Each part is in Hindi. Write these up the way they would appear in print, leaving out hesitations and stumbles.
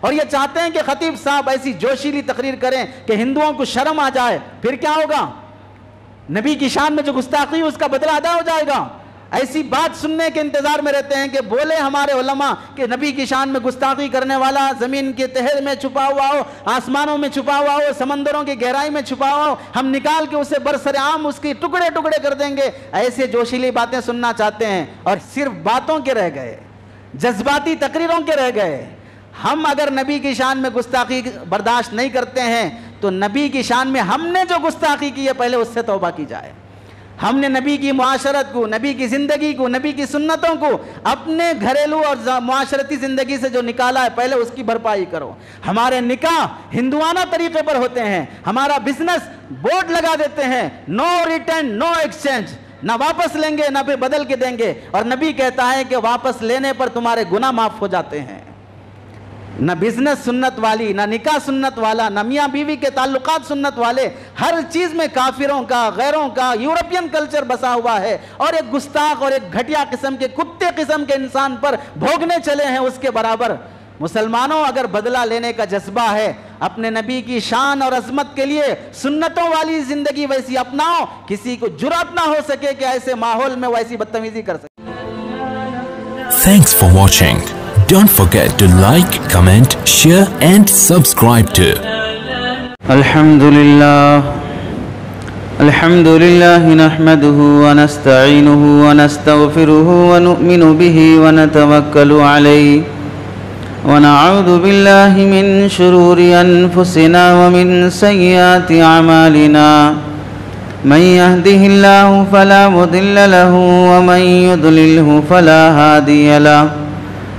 और ये चाहते हैं कि खतीब साहब ऐसी जोशीली तकरीर करें कि हिंदुओं को शर्म आ जाए। फिर क्या होगा? नबी की शान में जो गुस्ताखी उसका बदला अदा हो जाएगा। ऐसी बात सुनने के इंतजार में रहते हैं कि बोले हमारे उलमा कि नबी की शान में गुस्ताखी करने वाला जमीन के तहे में छुपा हुआ हो, आसमानों में छुपा हुआ हो, समंदरों की गहराई में छुपा हुआ हो, हम निकाल के उसे बरसरेआम उसके टुकड़े टुकड़े कर देंगे। ऐसे जोशीली बातें सुनना चाहते हैं और सिर्फ बातों के रह गए, जज्बाती तकरीरों के रह गए। हम अगर नबी की शान में गुस्ताखी बर्दाश्त नहीं करते हैं तो नबी की शान में हमने जो गुस्ताखी की है पहले उससे तौबा की जाए। हमने नबी की मुआशरत को, नबी की ज़िंदगी को, नबी की सुन्नतों को अपने घरेलू और मुआशरती ज़िंदगी से जो निकाला है पहले उसकी भरपाई करो। हमारे निकाह हिंदुआना तरीके पर होते हैं, हमारा बिजनेस बोर्ड लगा देते हैं, नो रिटर्न नो एक्सचेंज, ना वापस लेंगे ना फिर बदल के देंगे। और नबी कहता है कि वापस लेने पर तुम्हारे गुनाह माफ़ हो जाते हैं। न बिजनेस सुन्नत वाली, ना निकाह सुन्नत वाला, ना मियाँ बीवी के ताल्लुकात सुन्नत वाले, हर चीज़ में काफिरों का, गैरों का, यूरोपियन कल्चर बसा हुआ है। और एक गुस्ताख और एक घटिया किस्म के, कुत्ते किस्म के इंसान पर भोगने चले हैं उसके बराबर। मुसलमानों, अगर बदला लेने का जज्बा है अपने नबी की शान और अजमत के लिए सुन्नतों वाली जिंदगी वैसी अपनाओ, किसी को जुर्अत ना हो सके कि ऐसे माहौल में वैसी बदतमीजी कर सके। Thanks for watching. Don't forget to like, comment, share and subscribe to Alhamdulillah nahmaduhu wa nasta'inuhu wa nastaghfiruhu wa nu'minu bihi wa natawakkalu alayhi wa na'udhu billahi min shururi anfusina wa min sayyiati a'malina. Man yahdihillahu fala mudilla lahu wa man yudlilhu fala hadiya lahu.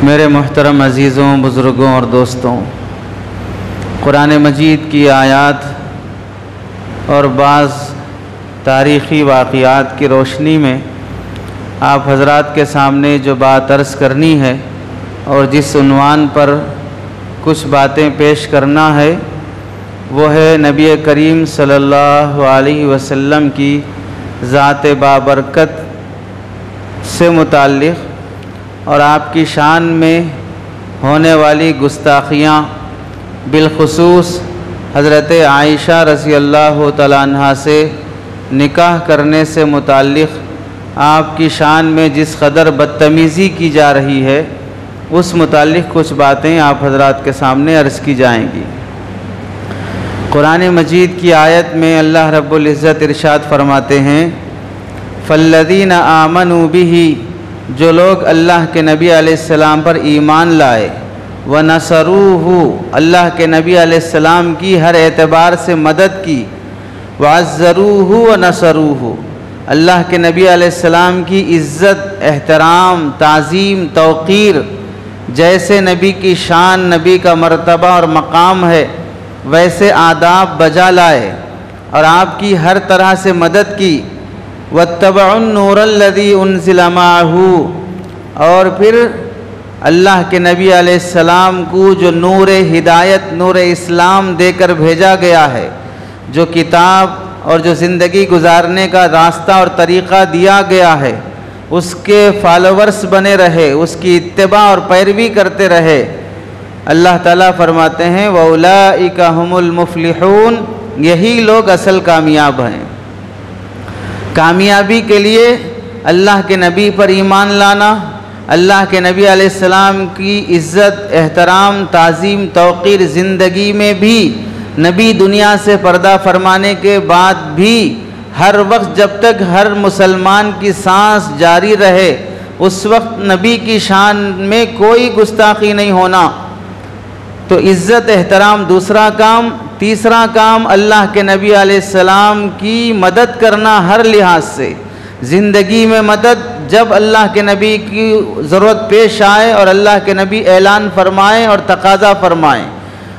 मेरे मोहतरम अज़ीज़ों, बुज़ुर्गों और दोस्तों, कुरान मजीद की आयात और बाज़ तारीख़ी वाक़ियात की रोशनी में आप हज़रात के सामने जो बात अर्ज़ करनी है और जिस उन्वान पर कुछ बातें पेश करना है वो है नबी करीम सल्लल्लाहु अलैहि वसल्लम की ज़ात बाबरकत से मुताल्लिक़ और आपकी शान में होने वाली गुस्ताखियाँ, बिलखुसूस हज़रत आयशा रज़ी अल्लाह तआला अन्हा से निकाह करने से मुताल्लिक़ आपकी शान में जिस कदर बदतमीज़ी की जा रही है उस मुताल्लिक़ कुछ बातें आप हज़रात के सामने अर्ज़ की जाएंगी। कुरान मजीद की आयत में अल्लाह रब्बुल इज़्ज़त इरशाद फरमाते हैं, फ़ल्लज़ीना आमनू बिही, जो लोग अल्लाह के नबी अलैहिस्सलाम पर ईमान लाए, व नसरूहु, अल्लाह के नबी अलैहिस्सलाम की हर एतबार से मदद की, व अज़्ज़रूहु व नसरूहु, अल्लाह के नबी अलैहिस्सलाम की इज़्ज़त, एहतराम, ताज़ीम, तौक़ीर, जैसे नबी की शान, नबी का मर्तबा और मकाम है वैसे आदाब बजा लाए और आपकी हर तरह से मदद की। वत्तबउन नूरल्लज़ी उन्ज़िला माहू, और फिर अल्लाह के नबी अलैहिस्सलाम को जो नूर हिदायत, नूर इस्लाम देकर भेजा गया है, जो किताब और जो ज़िंदगी गुजारने का रास्ता और तरीक़ा दिया गया है उसके फॉलोवर्स बने रहे, उसकी इत्तिबा और पैरवी करते रहे। अल्लाह ताला फरमाते हैं वउलाइका हुमुल मुफ्लिहून, यही लोग असल कामयाब हैं। कामयाबी के लिए अल्लाह के नबी पर ईमान लाना, अल्लाह के नबी अलैहिस्सलाम की इज़्ज़त, एहतराम, ताज़ीम, तौक़ीर ज़िंदगी में भी, नबी दुनिया से पर्दा फरमाने के बाद भी हर वक्त जब तक हर मुसलमान की सांस जारी रहे उस वक्त नबी की शान में कोई गुस्ताखी नहीं होना। तो इज़्ज़त एहतराम दूसरा काम। तीसरा काम अल्लाह के नबी अलैहिस्सलाम की मदद करना हर लिहाज से, ज़िंदगी में मदद, जब अल्लाह के नबी की ज़रूरत पेश आए और अल्लाह के नबी ऐलान फरमाएँ और तकाज़ा फरमाएँ,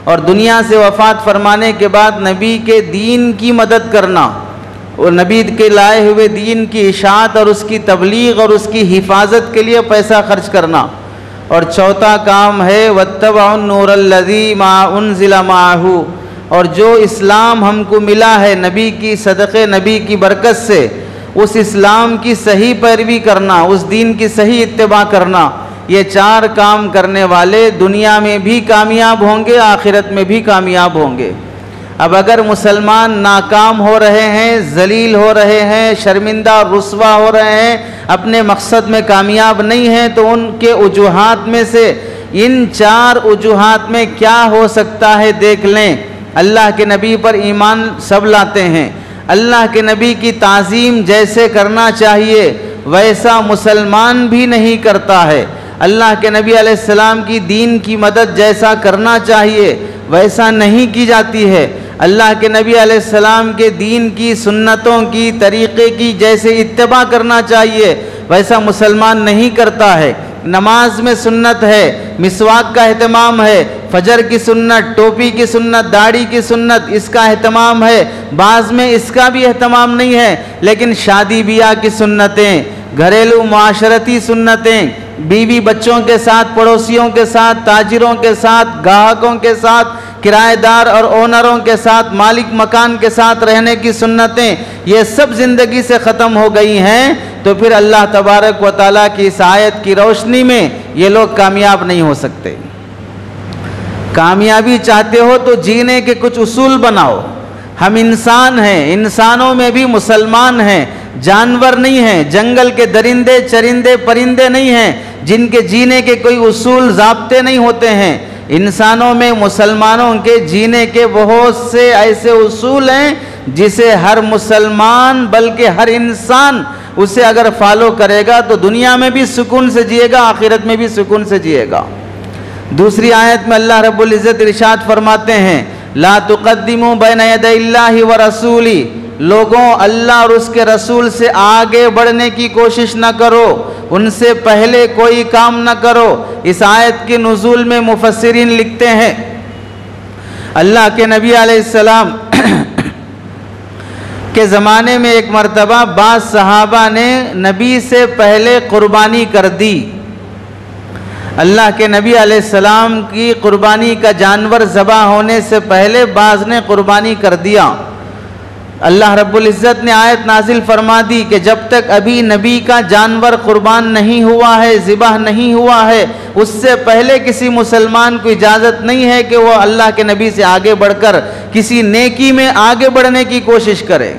और दुनिया से वफ़ात फरमाने के बाद नबी के दीन की मदद करना और नबी के लाए हुए दीन की इशाअत और उसकी तबलीग और उसकी हिफाजत के लिए पैसा खर्च करना। और चौथा काम है वत्तबउन नूरल्लज़ी मा उन्ज़िला माअहू, और जो इस्लाम हमको मिला है नबी की सदक़े नबी की बरकत से, उस इस्लाम की सही पैरवी करना, उस दीन की सही इत्तिबा करना। ये चार काम करने वाले दुनिया में भी कामयाब होंगे, आखिरत में भी कामयाब होंगे। अब अगर मुसलमान नाकाम हो रहे हैं, जलील हो रहे हैं, शर्मिंदा और रुस्वा हो रहे हैं, अपने मकसद में कामयाब नहीं हैं, तो उनके वजूहात में से इन चार वजूहात में क्या हो सकता है देख लें। अल्लाह के नबी पर ईमान सब लाते हैं, अल्लाह के नबी की ताज़ीम जैसे करना चाहिए वैसा मुसलमान भी नहीं करता है, अल्लाह के नबी अलैहिस्सलाम की दीन की मदद जैसा करना चाहिए वैसा नहीं की जाती है, अल्लाह के नबी अलैहिस्सलाम के दीन की सुन्नतों की तरीक़े की जैसे इत्तिबा करना चाहिए वैसा मुसलमान नहीं करता है। नमाज में सुन्नत है, मिसवाक का एहतमाम है, फजर की सुन्नत, टोपी की सुन्नत, दाढ़ी की सुन्नत, इसका एहतमाम है। बाज़ में इसका भी एहतमाम नहीं है, लेकिन शादी ब्याह की सुन्नतें, घरेलू मुआशरती सुन्नतें, बीवी बच्चों के साथ, पड़ोसियों के साथ, ताजिरों के साथ, ग्राहकों के साथ, किराएदार और ओनरों के साथ, मालिक मकान के साथ रहने की सुन्नतें, ये सब ज़िंदगी से ख़त्म हो गई हैं। तो फिर अल्लाह तबारक व तआला की इस आयत की रोशनी में ये लोग कामयाब नहीं हो सकते। कामयाबी चाहते हो तो जीने के कुछ उसूल बनाओ। हम इंसान हैं, इंसानों में भी मुसलमान हैं, जानवर नहीं हैं, जंगल के दरिंदे चरिंदे परिंदे नहीं हैं जिनके जीने के कोई उसूल ज़ाब्ते नहीं होते हैं। इंसानों में मुसलमानों के जीने के बहुत से ऐसे उसूल हैं जिसे हर मुसलमान बल्कि हर इंसान उसे अगर फॉलो करेगा तो दुनिया में भी सुकून से जिएगा, आखिरत में भी सुकून से जिएगा। दूसरी आयत में अल्लाह रब्बुल इज़्ज़त इरशाद फरमाते हैं ला तुक़द्दिमू बैन यदैल्लाहि व रसूली, लोगों अल्लाह और उसके रसूल से आगे बढ़ने की कोशिश न करो, उनसे पहले कोई काम न करो। इस आयत के नुज़ूल में मुफस्सिरीन लिखते हैं अल्लाह के नबी अलैहिस्सलाम के ज़माने में एक मरतबा बाज़ सहाबा ने नबी से पहले क़ुरबानी कर दी। अल्लाह के नबी अलैहिस्सलाम की क़ुरबानी का जानवर ज़बा होने से पहले बाज़ ने क़ुरबानी कर दिया। अल्लाह रब्बुल इज़्ज़त ने आयत नाजिल फरमा दी कि जब तक अभी नबी का जानवर क़ुरबान नहीं हुआ है, ज़िबाह नहीं हुआ है, उससे पहले किसी मुसलमान को इजाज़त नहीं है कि वह अल्लाह के नबी से आगे बढ़कर किसी नेकी में आगे बढ़ने की कोशिश करे।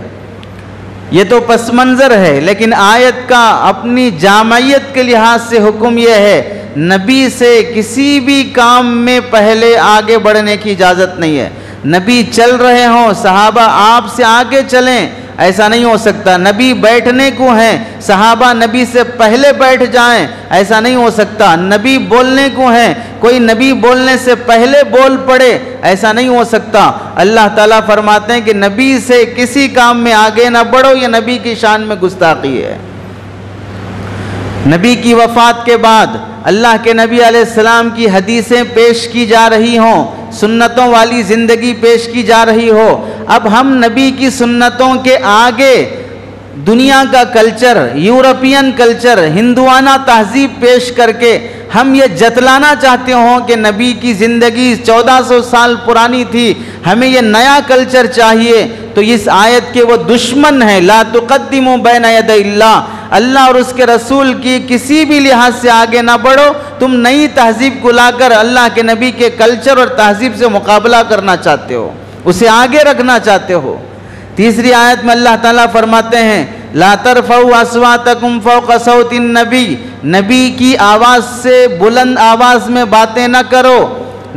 ये तो पस मंज़र है, लेकिन आयत का अपनी जामयत के लिहाज से हुक्म यह है नबी से किसी भी काम में पहले आगे बढ़ने की इजाज़त नहीं है। नबी चल रहे हों, सहाबा आपसे आगे चलें, ऐसा नहीं हो सकता। नबी बैठने को हैं, सहाबा नबी से पहले बैठ जाएं, ऐसा नहीं हो सकता। नबी बोलने को हैं, कोई नबी बोलने से पहले बोल पड़े, ऐसा नहीं हो सकता। अल्लाह ताला फरमाते हैं कि नबी से किसी काम में आगे ना बढ़ो, ये नबी की शान में गुस्ताखी है। नबी की वफ़ात के बाद अल्लाह के नबी अलैहिस्सलाम की हदीसें पेश की जा रही हों, सुन्नतों वाली ज़िंदगी पेश की जा रही हो, अब हम नबी की सुन्नतों के आगे दुनिया का कल्चर, यूरोपियन कल्चर, हिंदुआना तहज़ीब पेश करके हम ये जतलाना चाहते हों कि नबी की ज़िंदगी 1400 साल पुरानी थी, हमें ये नया कल्चर चाहिए, तो इस आयत के वो दुश्मन है। ला तुक़द्दिमू बैन यदैल्लाह, अल्लाह और उसके रसूल की किसी भी लिहाज से आगे ना बढ़ो। तुम नई तहजीब को लाकर अल्लाह के नबी के कल्चर और तहजीब से मुकाबला करना चाहते हो, उसे आगे रखना चाहते हो। तीसरी आयत में अल्लाह ताला फरमाते हैं ला तरफ़ऊ अस्वातकुम फ़ौक़ सौतिन नबी, नबी की आवाज़ से बुलंद आवाज़ में बातें न करो।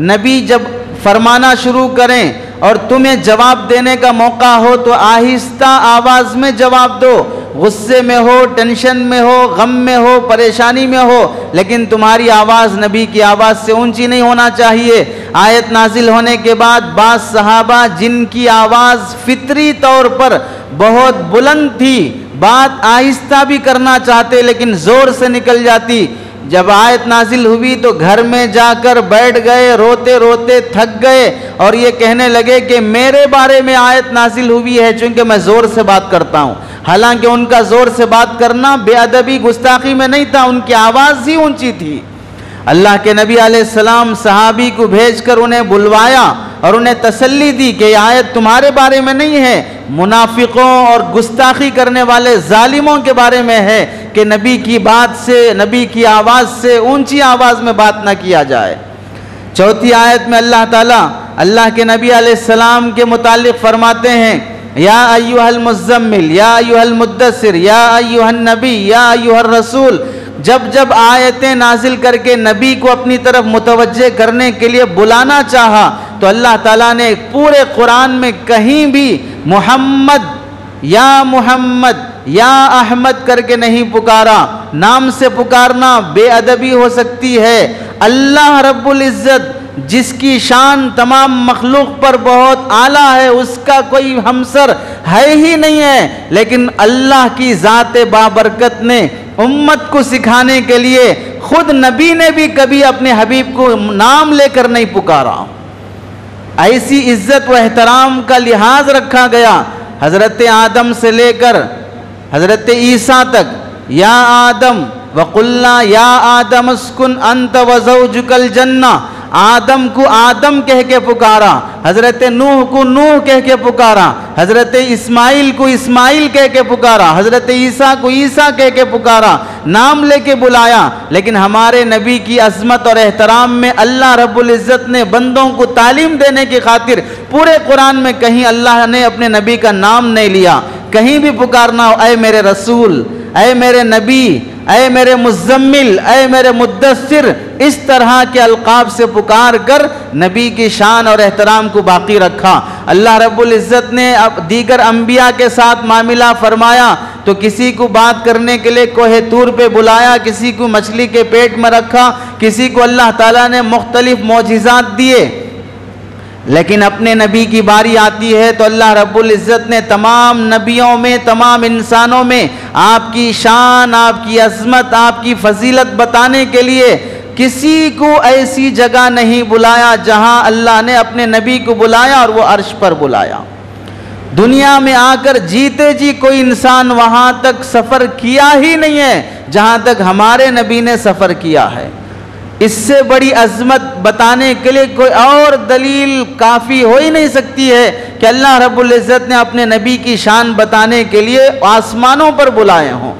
नबी जब फरमाना शुरू करें और तुम्हें जवाब देने का मौका हो तो आहिस्ता आवाज़ में जवाब दो। गुस्से में हो, टेंशन में हो, गम में हो, परेशानी में हो, लेकिन तुम्हारी आवाज़ नबी की आवाज़ से ऊंची नहीं होना चाहिए। आयत नाजिल होने के बाद बाज़ सहाबा जिनकी आवाज़ फितरी तौर पर बहुत बुलंद थी, बात आहिस्ता भी करना चाहते लेकिन ज़ोर से निकल जाती, जब आयत नाजिल हुई तो घर में जाकर बैठ गए, रोते रोते थक गए और ये कहने लगे कि मेरे बारे में आयत नाजिल हुई है चूँकि मैं ज़ोर से बात करता हूँ। हालांकि उनका ज़ोर से बात करना बेअदबी गुस्ताखी में नहीं था, उनकी आवाज़ ही ऊंची थी। अल्लाह के नबी अलैहिस्सलाम सहाबी को भेजकर उन्हें बुलवाया और उन्हें तसल्ली दी कि यह आयत तुम्हारे बारे में नहीं है, मुनाफिकों और गुस्ताखी करने वाले जालिमों के बारे में है कि नबी की बात से, नबी की आवाज़ से ऊंची आवाज़ में बात ना किया जाए। चौथी आयत में अल्लाह ताला अल्लाह के नबी अलैहिस्सलाम के मुतालिक फरमाते हैं या अय्युहल मुज़्ज़म्मिल या अय्युहल मुद्दस्सिर या अय्युहन नबी या अय्युहर रसूल। जब जब आयतें नाजिल करके नबी को अपनी तरफ मुतवज्जे करने के लिए बुलाना चाहा तो अल्लाह ताला ने पूरे कुरान में कहीं भी मोहम्मद या अहमद करके नहीं पुकारा। नाम से पुकारना बेअदबी हो सकती है। अल्लाह रब्बुल इज़्ज़त जिसकी शान तमाम मखलूक पर बहुत आला है, उसका कोई हमसर है ही नहीं है, लेकिन अल्लाह की ज़ात बाबरकत ने उम्मत को सिखाने के लिए खुद नबी ने भी कभी अपने हबीब को नाम लेकर नहीं पुकारा। ऐसी इज्जत व एहतराम का लिहाज रखा गया। हज़रत आदम से लेकर हज़रत ईसा तक, या आदम वक़ुल्ना या आदम अस्कुन अंत व ज़ौजुकल जन्ना, आदम को आदम कह के पुकारा, हज़रत नूह को नूह कह के पुकारा, हज़रत इस्माइल को इस्माइल कह के पुकारा, हज़रत ईसा को ईसा कह के पुकारा, नाम लेके बुलाया। लेकिन हमारे नबी की अज़मत और एहतराम में अल्लाह रब्बुल इज़्ज़त ने बंदों को तालीम देने की खातिर पूरे कुरान में कहीं अल्लाह ने अपने नबी का नाम नहीं लिया। कहीं भी पुकारना हो, ऐ मेरे रसूल, ऐ मेरे नबी, ऐ मेरे मुज़्ज़म्मिल, ऐ मेरे मुद्दस्सिर, इस तरह के अलक़ाब से पुकार कर नबी की शान और एहतराम को बाकी रखा। अल्लाह रब्बुल इज़्ज़त ने अब दीगर अंबिया के साथ मामिला फरमाया तो किसी को बात करने के लिए कोहे तूर पे बुलाया, किसी को मछली के पेट में रखा, किसी को अल्लाह ताला ने मुख्तलिफ मौजिज़ात दिए। लेकिन अपने नबी की बारी आती है तो अल्लाह रब्बुल इज़्ज़त ने तमाम नबियों में, तमाम इंसानों में आपकी शान, आपकी अज़मत, आपकी फजीलत बताने के लिए किसी को ऐसी जगह नहीं बुलाया जहां अल्लाह ने अपने नबी को बुलाया और वो अर्श पर बुलाया। दुनिया में आकर जीते जी कोई इंसान वहां तक सफ़र किया ही नहीं है जहां तक हमारे नबी ने सफ़र किया है। इससे बड़ी अज़मत बताने के लिए कोई और दलील काफ़ी हो ही नहीं सकती है कि अल्लाह रब्बुल इज़्ज़त ने अपने नबी की शान बताने के लिए आसमानों पर बुलाए हों,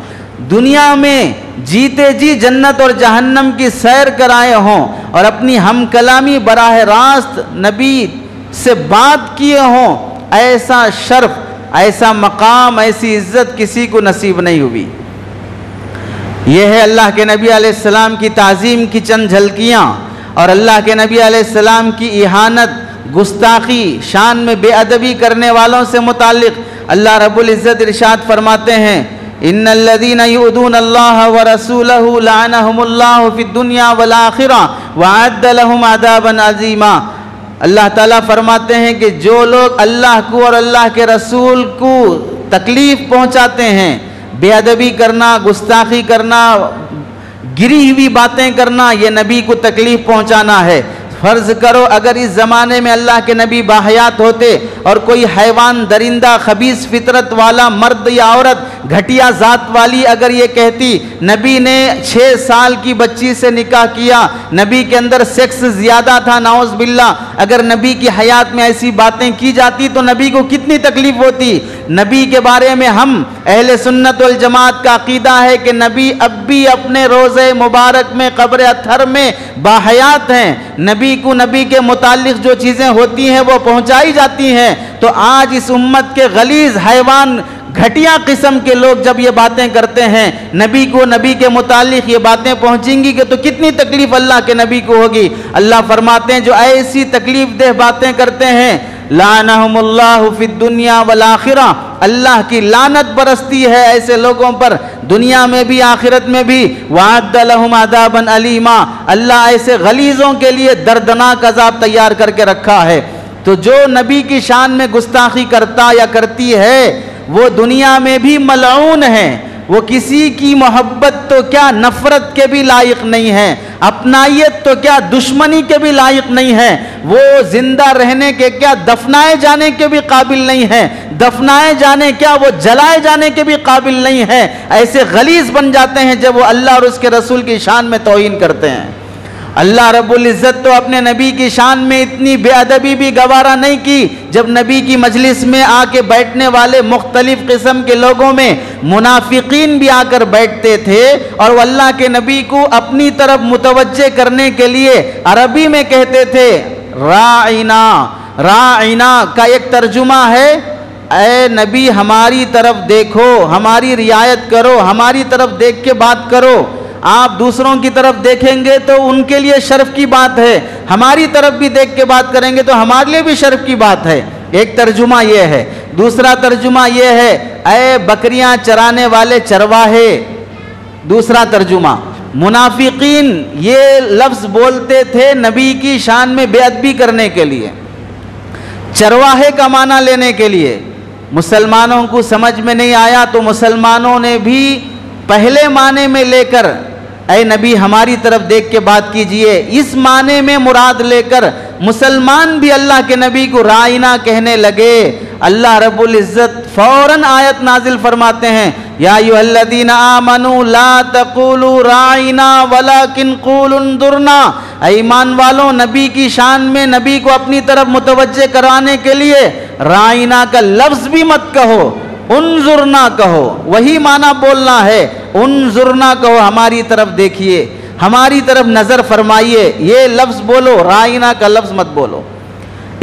दुनिया में जीते जी जन्नत और जहन्नम की सैर कराए हों और अपनी हम कलामी बराह रास्त नबी से बात किए हों। ऐसा शर्फ, ऐसा मकाम, ऐसी इज़्ज़त किसी को नसीब नहीं हुई। यह है अल्लाह के नबी अलैहिस्सलाम की ताज़ीम की चंद झलकियाँ और अल्लाह के नबी अलैहिस्सलाम की इहानत, गुस्ताखी, शान में बेअदबी करने वालों से मुताल्लिक़ अल्लाह रब्बुल इज़्ज़त इरशाद फरमाते हैं इन्नल्लज़ीना युअदूना अल्लाह व रसूलहु लअनहुमुल्लाहु फिद दुनिया वल आखिरह व अअद्द लहुम अज़ाबन अज़ीमा। अल्लाह ताला फरमाते हैं कि जो लोग अल्लाह को और अल्लाह के रसूल को तकलीफ़ पहुँचाते हैं, बेअदबी करना, गुस्ताखी करना, गिरी हुई बातें करना, ये नबी को तकलीफ़ पहुँचाना है। फ़र्ज़ करो अगर इस ज़माने में अल्लाह के नबी बाहयात होते और कोई हैवान, दरिंदा, खबीस फितरत वाला मर्द या औरत घटिया जात वाली अगर ये कहती नबी ने 6 साल की बच्ची से निकाह किया, नबी के अंदर सेक्स ज्यादा था, नाउज़ बिल्ला, अगर नबी की हयात में ऐसी बातें की जाती तो नबी को कितनी तकलीफ होती। नबी के बारे में हम अहले सुन्नत वल जमात का अकीदा है कि नबी अब भी अपने रोज़े मुबारक में क़ब्र अत्हर में बाहयात हैं। नबी को नबी के मुतालिक जो चीज़ें होती हैं वो पहुँचाई जाती हैं। तो आज इस उम्मत के गलीज़ हैवान घटिया किस्म के लोग जब ये बातें करते हैं, नबी को नबी के मुतालिक ये बातें पहुंचेंगी कि तो कितनी तकलीफ अल्लाह के नबी को होगी। अल्लाह फरमाते हैं जो ऐसी तकलीफ देह बातें करते हैं, लानहुमुल्लाहु फिद दुनिया वल आखिरा, अल्लाह की लानत बरसती है ऐसे लोगों पर दुनिया में भी आखिरत में भी। वअद्द लहुम अज़ाबन अलीमा, अल्लाह ऐसे गलीज़ों के लिए दर्दनाक अज़ाब तैयार करके रखा है। तो जो नबी की शान में गुस्ताखी करता या करती है वो दुनिया में भी मलऊन है। वो किसी की मोहब्बत तो क्या नफरत के भी लायक नहीं है, अपनायत तो क्या दुश्मनी के भी लायक नहीं है, वो जिंदा रहने के क्या दफनाए जाने के भी काबिल नहीं है, दफनाए जाने क्या वो जलाए जाने के भी काबिल नहीं है। ऐसे गलीज बन जाते हैं जब वो अल्लाह और उसके रसूल की शान में तौहीन करते हैं। अल्लाह रब्बुल इज़्ज़त तो अपने नबी की शान में इतनी बेअदबी भी गवारा नहीं की। जब नबी की मजलिस में आके बैठने वाले मुख्तलिफ किस्म के लोगों में मुनाफिकीन भी आकर बैठते थे और वो अल्लाह के नबी को अपनी तरफ मुतवज्जे करने के लिए अरबी में कहते थे राइना। राइना का एक तर्जुमा है, ए नबी हमारी तरफ देखो, हमारी रियायत करो, हमारी तरफ देख के बात करो। आप दूसरों की तरफ देखेंगे तो उनके लिए शर्फ की बात है, हमारी तरफ भी देख के बात करेंगे तो हमारे लिए भी शर्फ की बात है। एक तर्जुमा ये है। दूसरा तर्जुमा ये है, ऐ बकरियां चराने वाले चरवाहे। दूसरा तर्जुमा, मुनाफिकीन ये लफ्ज़ बोलते थे नबी की शान में बेअदबी करने के लिए, चरवाहे का माना लेने के लिए। मुसलमानों को समझ में नहीं आया तो मुसलमानों ने भी पहले माने में लेकर ऐ नबी हमारी तरफ देख के बात कीजिए, इस माने में मुराद लेकर मुसलमान भी अल्लाह के नबी को राइना कहने लगे। अल्लाह रब्बुल इज़्ज़त फौरन आयत नाजिल फरमाते हैं, या अय्युहल्लज़ीना आमनू ला तक़ूलू राइना वलाकिन क़ूलू उन्ज़ुरना। ईमान वालों, नबी की शान में नबी को अपनी तरफ मुतवज्जे कराने के लिए राइना का लफ्ज़ भी मत कहो, उन्जुरना कहो। वही माना बोलना है, उन्जुरना कहो, हमारी तरफ देखिए, हमारी तरफ नजर फरमाइए, ये लफ्ज बोलो, राइना का लफ्ज मत बोलो।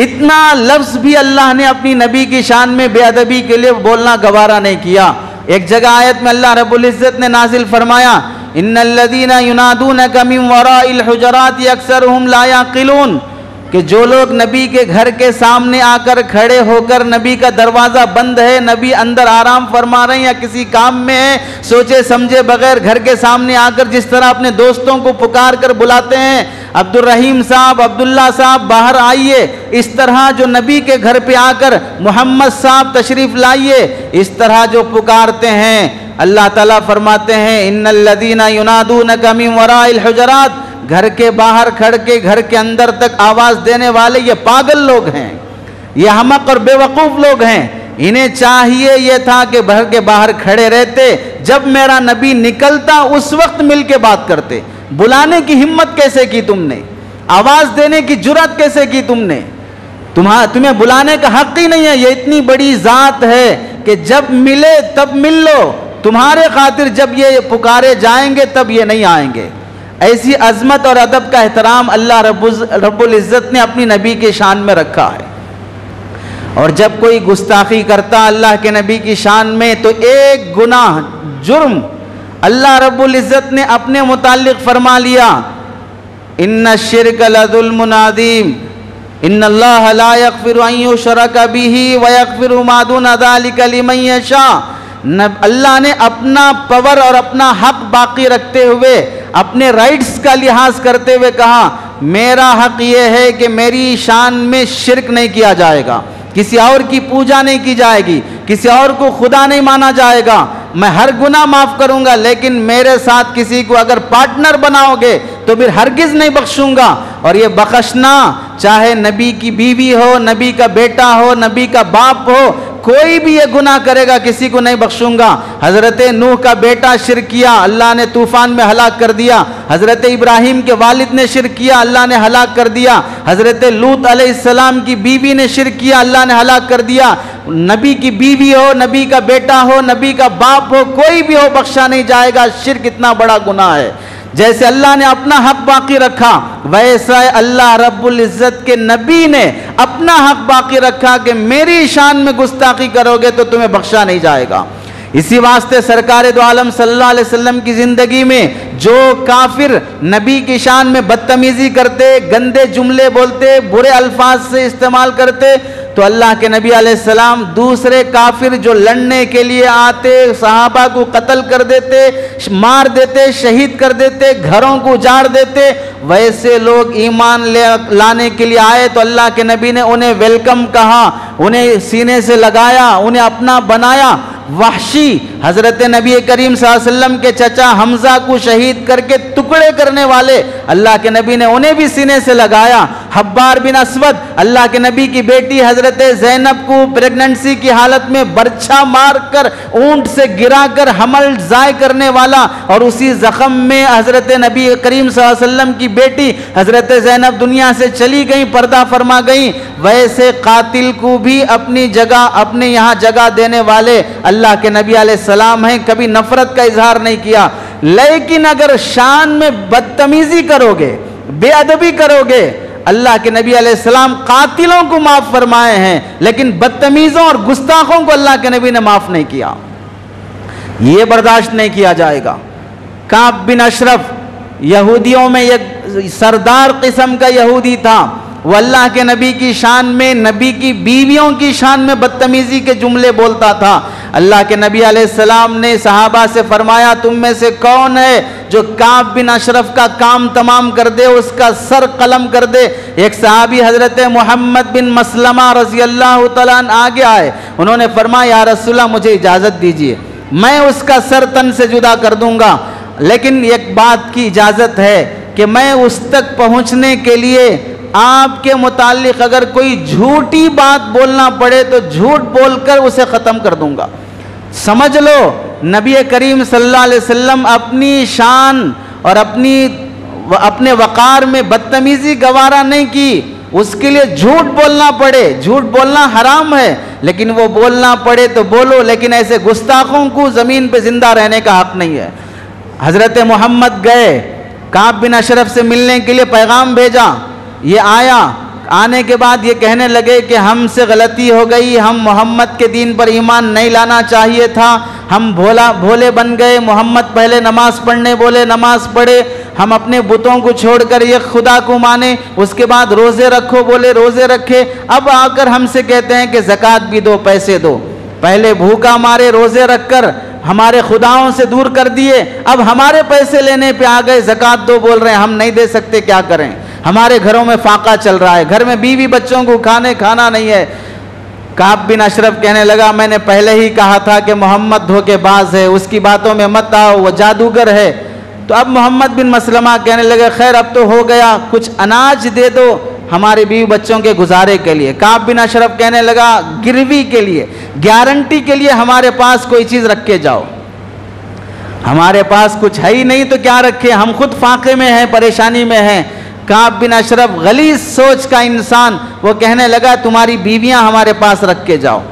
इतना लफ्ज भी अल्लाह ने अपनी नबी की शान में बेअदबी के लिए बोलना गवारा नहीं किया। एक जगह आयत में अल्लाह रब्बुल इज़्ज़त ने नाजिल फरमाया, इन्नल्लज़ीना युनादूनका मिन वराइल हुजराति अक्सरुहुम ला याक़िलून, कि जो लोग नबी के घर के सामने आकर खड़े होकर नबी का दरवाज़ा बंद है, नबी अंदर आराम फरमा रहे हैं या किसी काम में है, सोचे समझे बगैर घर के सामने आकर जिस तरह अपने दोस्तों को पुकार कर बुलाते हैं, अब्दुल रहीम साहब, अब्दुल्ला साहब बाहर आइए, इस तरह जो नबी के घर पे आकर मोहम्मद साहब तशरीफ़ लाइए, इस तरह जो पुकारते हैं, अल्लाह ताला फरमाते हैं इन्नल्लज़ीना युनादूनका मिन वराइल हुजरात, घर के बाहर खड़ के घर के अंदर तक आवाज देने वाले ये पागल लोग हैं, ये अहमक और बेवकूफ लोग हैं। इन्हें चाहिए ये था कि घर के बाहर खड़े रहते, जब मेरा नबी निकलता उस वक्त मिल के बात करते। बुलाने की हिम्मत कैसे की तुमने, आवाज देने की जुर्रत कैसे की तुमने, तुम्हें बुलाने का हक ही नहीं है। ये इतनी बड़ी जात है कि जब मिले तब मिल लो, तुम्हारे खातिर जब ये पुकारे जाएंगे तब ये नहीं आएंगे। ऐसी अजमत और अदब का एहतराम अल्लाह रब्बुल इज़्ज़त ने अपनी नबी के शान में रखा है। और जब कोई गुस्ताखी करता अल्लाह के नबी की शान में तो एक गुनाह जुर्म अल्लाह रब्बुल इज़्ज़त ने अपने मुताल्लिक फरमा लिया, इन्ना शिर्क लज़ुल्मुन अज़ीम इन्नल्लाह ला यग़फ़िरु अन युशरका बिही व यग़फ़िरु मा दूना ज़ालिका लिमन यशा। अल्लाह ने अपना पावर और अपना हक बाकी रखते हुए, अपने राइट्स का लिहाज करते हुए कहा, मेरा हक ये है कि मेरी शान में शिर्क नहीं किया जाएगा, किसी और की पूजा नहीं की जाएगी, किसी और को खुदा नहीं माना जाएगा। मैं हर गुनाह माफ़ करूँगा, लेकिन मेरे साथ किसी को अगर पार्टनर बनाओगे तो फिर हरगिज़ नहीं बख्शूँगा। और ये बख्शना चाहे नबी की बीवी हो, नबी का बेटा हो, नबी का बाप हो, कोई भी ये गुनाह करेगा किसी को नहीं बख्शूंगा। हजरत नूह का बेटा शिर्क किया, अल्लाह ने तूफान में हलाक कर दिया। हजरत इब्राहिम के वालिद ने शिर्क किया, अल्लाह ने हलाक कर दिया। हजरत लूत अलैहिस्सलाम की बीवी ने शिर्क किया, अल्लाह ने हलाक कर दिया। नबी की बीवी हो, नबी का बेटा हो, नबी का बाप हो, कोई भी हो, बख्शा नहीं जाएगा। शिर्क इतना बड़ा गुनाह है। जैसे अल्लाह ने अपना हक बाकी रखा, वैसा अल्लाह रब्बुल इज्जत के नबी ने अपना हक बाकी रखा कि मेरी शान में गुस्ताखी करोगे तो तुम्हें बख्शा नहीं जाएगा। इसी वास्ते सरकार दो आलम सल्लल्लाहु अलैहि वसल्लम की जिंदगी में जो काफिर नबी की शान में बदतमीजी करते, गंदे जुमले बोलते, बुरे अल्फाज से इस्तेमाल करते, तो अल्लाह के नबी अलैहिस्सलाम दूसरे काफिर जो लड़ने के लिए आते, सहाबा को कत्ल कर देते, मार देते, शहीद कर देते, घरों को उजाड़ देते, वैसे लोग ईमान लाने के लिए आए तो अल्लाह के नबी ने उन्हें वेलकम कहा, उन्हें सीने से लगाया, उन्हें अपना बनाया। वहशी हजरत नबी करीम सल्लल्लाहु अलैहि वसल्लम के चचा हमजा को शहीद करके टुकड़े करने वाले, अल्लाह के नबी ने उन्हें भी सीने से लगाया। हब्बार बिन असवद, अल्लाह के नबी की बेटी हजरत ज़ैनब को प्रेगनेंसी की हालत में बर्छा मारकर ऊंट से गिराकर हमल ज़ाय करने वाला, और उसी जख्म में हजरत नबी करीम सल्लल्लाहु अलैहि वसल्लम की बेटी हजरत ज़ैनब दुनिया से चली गई, पर्दा फरमा गई। वैसे कातिल को भी अपनी जगह, अपने यहाँ जगह देने वाले अल्लाह के नबी अलैहिस्सलाम हैं, कभी नफरत का इजहार नहीं किया। लेकिन अगर शान में बदतमीजी करोगे, बेअदबी करोगे, अल्लाह के नबी अलैहिस्सलाम कातिलों को माफ फरमाए हैं, लेकिन बदतमीजों और गुस्ताखों को अल्लाह के नबी ने माफ नहीं किया। यह बर्दाश्त नहीं किया जाएगा। काब बिन अशरफ यहूदियों में एक सरदार किस्म का यहूदी था, वो अल्लाह के नबी की शान में, नबी की बीवियों की शान में बदतमीजी के जुमले बोलता था। अल्लाह के नबी अलैहिस्सलाम ने सहाबा से फरमाया, तुम में से कौन है जो काब बिन अशरफ का काम तमाम कर दे, उसका सर कलम कर दे। एक सहाबी हजरत मोहम्मद बिन मसलमा रजी अल्लाह तआला अन्हु आगे आए, उन्होंने फरमाया, या रसूलल्लाह मुझे इजाज़त दीजिए, मैं उसका सर तन से जुदा कर दूंगा, लेकिन एक बात की इजाज़त है कि मैं उस तक पहुँचने के लिए आपके मुताल्लिक अगर कोई झूठी बात बोलना पड़े तो झूठ बोलकर उसे ख़त्म कर दूंगा। समझ लो, नबी करीम सल्लल्लाहु अलैहि वसल्लम अपनी शान और अपने वक़ार में बदतमीजी गवारा नहीं की। उसके लिए झूठ बोलना पड़े, झूठ बोलना हराम है, लेकिन वो बोलना पड़े तो बोलो, लेकिन ऐसे गुस्ताखों को ज़मीन पे ज़िंदा रहने का हक़ नहीं है। हज़रत मोहम्मद गए, काब बिन अशरफ से मिलने के लिए पैगाम भेजा, ये आया, आने के बाद ये कहने लगे कि हमसे गलती हो गई, हम मोहम्मद के दीन पर ईमान नहीं लाना चाहिए था, हम भोले बन गए। मोहम्मद पहले नमाज पढ़ने बोले, नमाज पढ़े, हम अपने बुतों को छोड़कर ये खुदा को माने, उसके बाद रोज़े रखो बोले, रोज़े रखे। अब आकर हमसे कहते हैं कि ज़कात भी दो, पैसे दो। पहले भूखा मारे, रोज़े रखकर हमारे खुदाओं से दूर कर दिए, अब हमारे पैसे लेने पे आ गए, ज़कात दो बोल रहे हैं, हम नहीं दे सकते, क्या करें? हमारे घरों में फाका चल रहा है, घर में बीवी बच्चों को खाना नहीं है। काब बिन अशरफ कहने लगा, मैंने पहले ही कहा था कि मोहम्मद धोखेबाज है, उसकी बातों में मत आओ, वो जादूगर है। तो अब मोहम्मद बिन मसलमा कहने लगे, खैर अब तो हो गया, कुछ अनाज दे दो हमारे बीवी बच्चों के गुजारे के लिए। काब बिन अशरफ कहने लगा, गिरवी के लिए, गारंटी के लिए हमारे पास कोई चीज़ रख के जाओ। हमारे पास कुछ है ही नहीं तो क्या रखे, हम खुद फाके में हैं, परेशानी में हैं। काब बिन अशरफ गलीज सोच का इंसान, वो कहने लगा, तुम्हारी बीवियां हमारे पास रख के जाओ।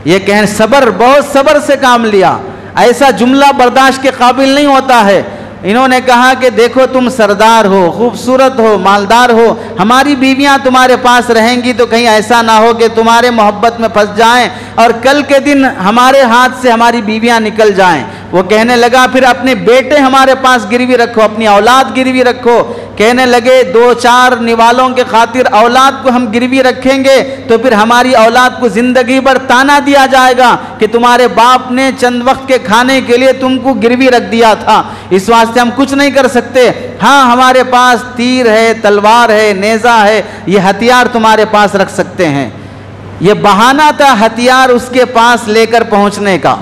ये कहने सब्र, बहुत सब्र से काम लिया, ऐसा जुमला बर्दाश्त के काबिल नहीं होता है। इन्होंने कहा कि देखो तुम सरदार हो, खूबसूरत हो, मालदार हो, हमारी बीवियां तुम्हारे पास रहेंगी तो कहीं ऐसा ना हो कि तुम्हारे मोहब्बत में फंस जाएं और कल के दिन हमारे हाथ से हमारी बीवियां निकल जाएं। वो कहने लगा, फिर अपने बेटे हमारे पास गिरवी रखो, अपनी औलाद गिरवी रखो। कहने लगे, 2-4 निवालों के खातिर औलाद को हम गिरवी रखेंगे तो फिर हमारी औलाद को जिंदगी भर ताना दिया जाएगा कि तुम्हारे बाप ने चंद वक्त के खाने के लिए तुमको गिरवी रख दिया था, इस वास्ते हम कुछ नहीं कर सकते। हाँ, हमारे पास तीर है, तलवार है, नेज़ा है, ये हथियार तुम्हारे पास रख सकते हैं। ये बहाना था हथियार उसके पास लेकर पहुंचने का।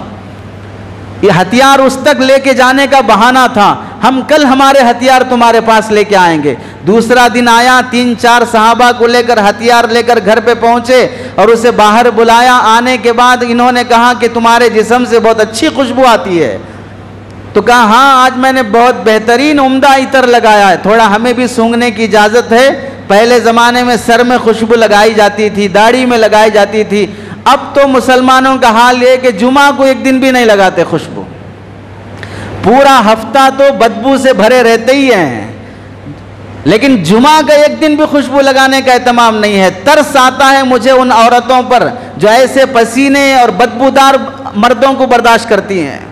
ये हथियार उस तक लेके जाने का बहाना था, हम कल हमारे हथियार तुम्हारे पास लेके आएंगे। दूसरा दिन आया, 3-4 सहाबा को लेकर हथियार लेकर घर पे पहुंचे और उसे बाहर बुलाया। आने के बाद इन्होंने कहा कि तुम्हारे जिस्म से बहुत अच्छी खुशबू आती है। तो कहा हाँ, आज मैंने बहुत बेहतरीन उम्दा इतर लगाया है, थोड़ा हमें भी सूंघने की इजाज़त है। पहले ज़माने में सर में खुशबू लगाई जाती थी, दाढ़ी में लगाई जाती थी, अब तो मुसलमानों का हाल ये कि जुमा को एक दिन भी नहीं लगाते खुशबू, पूरा हफ्ता तो बदबू से भरे रहते ही हैं, लेकिन जुमा का एक दिन भी खुशबू लगाने का एहतमाम नहीं है। तरस आता है मुझे उन औरतों पर जो ऐसे पसीने और बदबूदार मर्दों को बर्दाश्त करती हैं।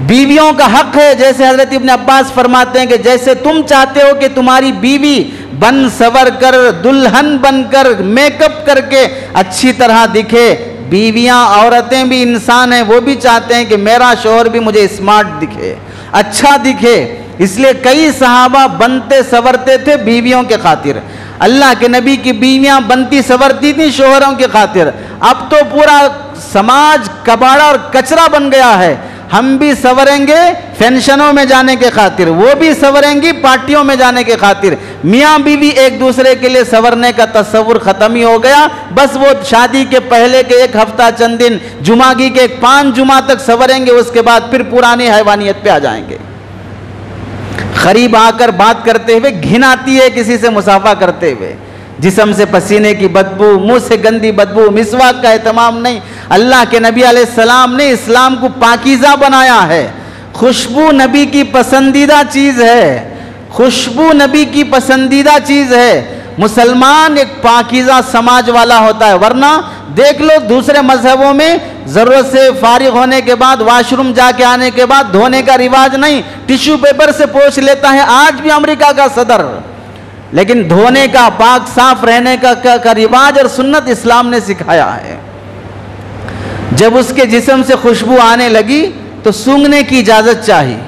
बीवियों का हक है, जैसे हजरत इब्न अब्बास फरमाते हैं कि जैसे तुम चाहते हो कि तुम्हारी बीवी बन सवर कर, दुल्हन बनकर, मेकअप करके अच्छी तरह दिखे, बीवियां औरतें भी इंसान हैं, वो भी चाहते हैं कि मेरा शौहर भी मुझे स्मार्ट दिखे, अच्छा दिखे। इसलिए कई सहाबा बनते सवरते थे बीवियों के खातिर। अल्लाह के नबी की बीवियां बनती सवरती थी शौहरों के खातिर। अब तो पूरा समाज कबाड़ा और कचरा बन गया है। हम भी सवरेंगे फंक्शनों में जाने के खातिर, वो भी सवरेंगी पार्टियों में जाने के खातिर। मियाँ बीवी एक दूसरे के लिए सवरने का तस्वुर ख़त्म ही हो गया। बस वो शादी के पहले के एक हफ्ता चंद दिन, जुमागी के 5 जुमा तक सवरेंगे, उसके बाद फिर पुरानी हैवानियत पे आ जाएंगे। करीब आकर बात करते हुए घिन आती है किसी से मुसाफा करते हुए, जिस्म से पसीने की बदबू, मुंह से गंदी बदबू, मिसवाक का एहतमाम नहीं। अल्लाह के नबी अलैहिस्सलाम ने इस्लाम को पाकीज़ा बनाया है। खुशबू नबी की पसंदीदा चीज़ है, खुशबू नबी की पसंदीदा चीज़ है। मुसलमान एक पाकीज़ा समाज वाला होता है, वरना देख लो दूसरे मजहबों में ज़रूरत से फारिग होने के बाद, वाशरूम जाके आने के बाद धोने का रिवाज नहीं, टिश्यू पेपर से पोंछ लेता है आज भी अमेरिका का सदर। लेकिन धोने का, पाक साफ रहने का रिवाज और सुन्नत इस्लाम ने सिखाया है। जब उसके जिस्म से खुशबू आने लगी तो सूंघने की इजाज़त चाहिए।